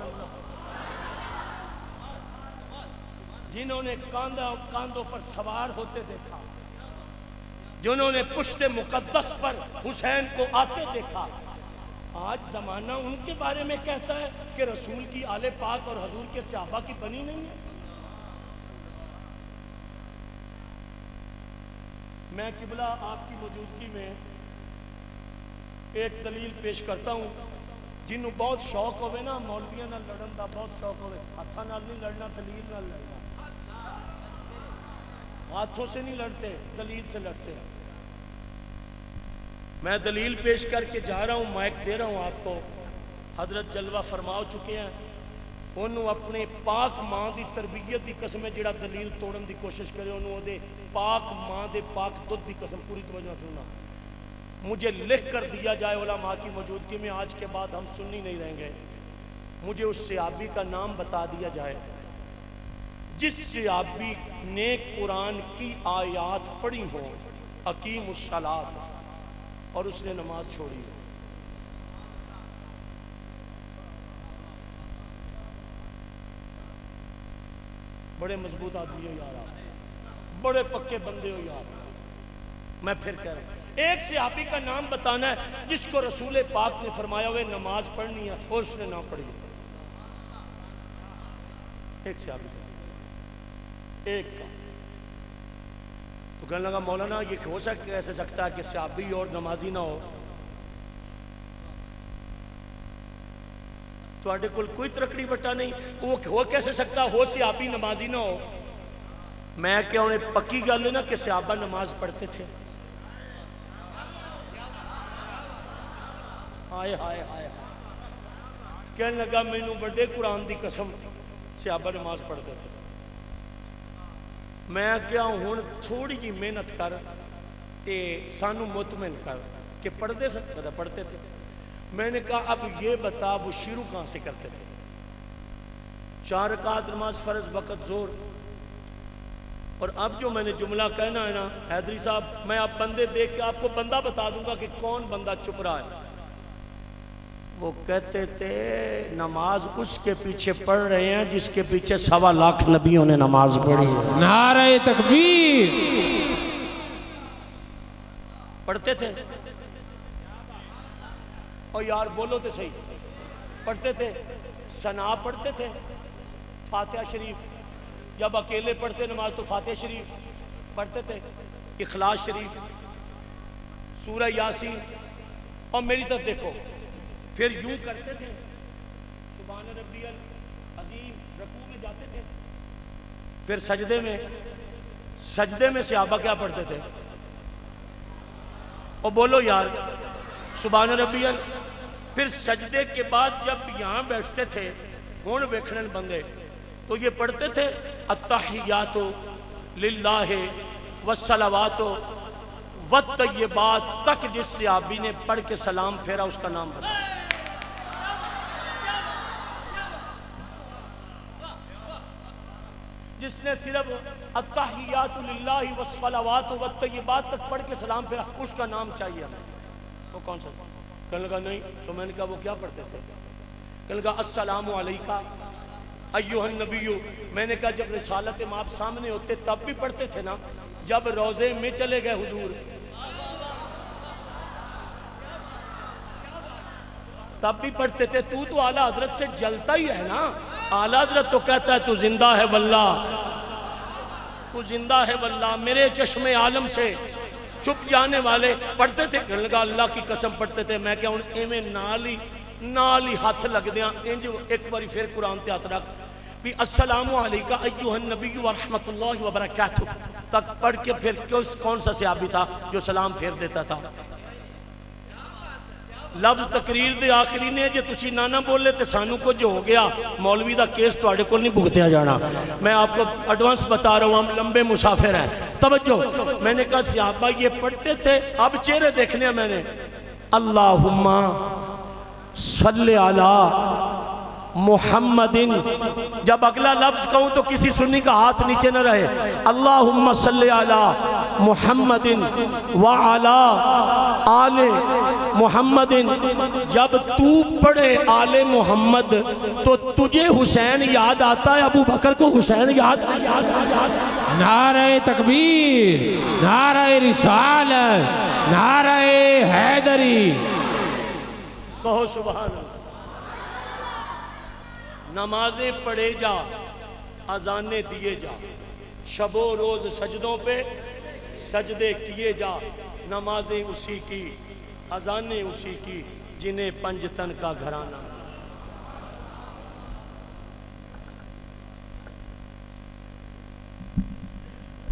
جنہوں نے کاندھوں پر سوار ہوتے دیکھا، جنہوں نے پشت مقدس پر حسین کو آتے دیکھا، آج زمانہ ان کے بارے میں کہتا ہے کہ رسول کی آل پاک اور حضور کے صحابہ کی بنی نہیں ہے. میں قبلہ آپ کی موجودگی میں ایک دلیل پیش کرتا ہوں. جنہوں بہت شوق ہوئے نا مولویاں نہ لڑن دا بہت شوق ہوئے، ہاتھاں نال نہیں لڑنا، دلیل نال لڑنا. ہاتھوں سے نہیں لڑتے، دلیل سے لڑتے ہیں. میں دلیل پیش کر کے جا رہا ہوں، مائک دے رہا ہوں آپ کو. حضرت جلوہ فرما چکے ہیں. انہوں اپنے پاک ماں دی تربیت دی قسم ہے جڑا دلیل توڑن دی کوشش کرے، انہوں دے پاک ماں دے پاک دودھ دی قسم. پوری توجہ سننا. مجھے لکھ کر دیا جائے علماء کی موجودگی میں، آج کے بعد ہم سننی نہیں رہیں گے، مجھے اس صحابی کا نام بتا دیا جائے جس صحابی نے قرآن کی آیات پڑھی ہو، اقیم الصلاۃ، اور اس نے نماز چھوڑی ہو. بڑے مضبوط آدمی ہو یار آپ، بڑے پکے بندے ہو یار. میں پھر کہہ رہا ہوں ایک صحابی کا نام بتانا ہے جس کو رسول پاک نے فرمایا ہوئے نماز پڑھنی ہے اور اس نے نہ پڑھی. ایک صحابی سے ایک کا تو کہنے لگا مولانا یہ ہو سکتا ہے کہ صحابی اور نمازی نہ ہو؟ تو آڈے کل کوئی ترکڑی بٹا نہیں، وہ ہو کیسے سکتا ہو صحابی نمازی نہ ہو؟ میں کیا انہیں پکی گل ہے نا کہ صحابہ نماز پڑھتے تھے. ہائے ہائے ہائے. کہنے لگا مینوں بڑے قرآن دی قسم صحابہ نماز پڑھتے تھے. میں کیا ہوں تھوڑی جی محنت کر تے سانو مطمئن کر کہ پڑھتے سکتے پڑھتے تھے. میں نے کہا اب یہ بتا وہ شروع کہاں سے کرتے تھے؟ 4 رکعت نماز فرض وقت زور. اور اب جو میں نے جملہ کہنا ہے نا حیدری صاحب، میں اب بندے دیکھ کے آپ کو بندہ بتا دوں گا کہ کون بندہ چپ رہا ہے. وہ کہتے تھے نماز اس کے پیچھے پڑھ رہے ہیں جس کے پیچھے 1.25 لاکھ نبیوں نے نماز پڑھی. نعرہ تکبیر. پڑھتے تھے اور یار بولو تو صحیح، پڑھتے تھے. ثنا پڑھتے تھے، فاتحہ شریف. جب اکیلے پڑھتے نماز تو فاتحہ شریف پڑھتے تھے، اخلاص شریف، سورہ یاسین. اور میری طرف دیکھو پھر یوں کرتے تھے سبحان ربی العظیم، رکوع میں جاتے تھے. پھر سجدے میں صحابہ کیا پڑھتے تھے؟ اور بولو یار سبحان ربی. پھر سجدے کے بعد جب یہاں بیٹھتے تھے ہون ویکھن بندے تو یہ پڑھتے تھے التحیات للہ والصلوات والطیبات تک، جس صحابی نے پڑھ کے سلام پھیرا اس کا نام بتا۔ جس نے صرف التحیات للہ والصلوات والطیبات تک پڑھ کے سلام پھیرا اس کا نام چاہیے ہمیں۔ وہ کون سا؟ کہنے لگا نہیں، تو میں نے کہا وہ کیا پڑھتے تھے؟ کہنے لگا السلام علیکہ ایھا النبی۔ میں نے کہا جب رسالت مآب سامنے ہوتے تب بھی پڑھتے تھے نا، جب روزے میں چلے گئے حضور تب بھی پڑھتے تھے۔ تو اعلیٰ حضرت سے جلتا ہی ہے نا، اعلیٰ حضرت تو کہتا ہے تو زندہ ہے واللہ، تو زندہ ہے واللہ، میرے چشم عالم سے چھپ جانے والے پڑھتے تھے۔ کہنے لگا اللہ کی قسم پڑھتے تھے۔ میں کہا ایویں نال ہی ہاتھ لگ دیاں انج ایک باری پھر قرآن تے ہاتھ رکھ بھی السلام علیکہ ایھا النبی ورحمۃ اللہ وبرکاتہ تک پڑھ کے پھر کون سا صحابی تھا جو سلام پھیر دیتا تھا؟ لفظ تقریر دے آخری نے جے تسی نانا بولے تے سانو کچھ ہو گیا، مولوی دا کیس تو آڑے کو نہیں بھگتیا جانا۔ میں آپ کو ایڈوانس بتا رہا ہوں، ہم لمبے مسافر ہیں۔ توجہ، میں نے کہا صحابہ یہ پڑھتے تھے، اب چہرے دیکھنے میں نے اللہم صلی علی محمد، جب اگلا لفظ کہوں تو کسی سنی کا ہاتھ نیچے نہ رہے۔ اللہم صلی علی محمد وعلی آل محمد، جب تو پڑھے آل محمد تو تجھے حسین یاد آتا ہے، ابو بکر کو حسین یاد آتا ہے۔ نعرہ تکبیر، نعرہ رسالت، نعرہ حیدری، کہو سبحان اللہ۔ نمازیں پڑھے جا، اذانیں دیے جا، شب و روز سجدوں پہ سجدے کیے جا، نمازیں اسی کی، اذانیں اسی کی، جنہیں پنج تن کا گھرانہ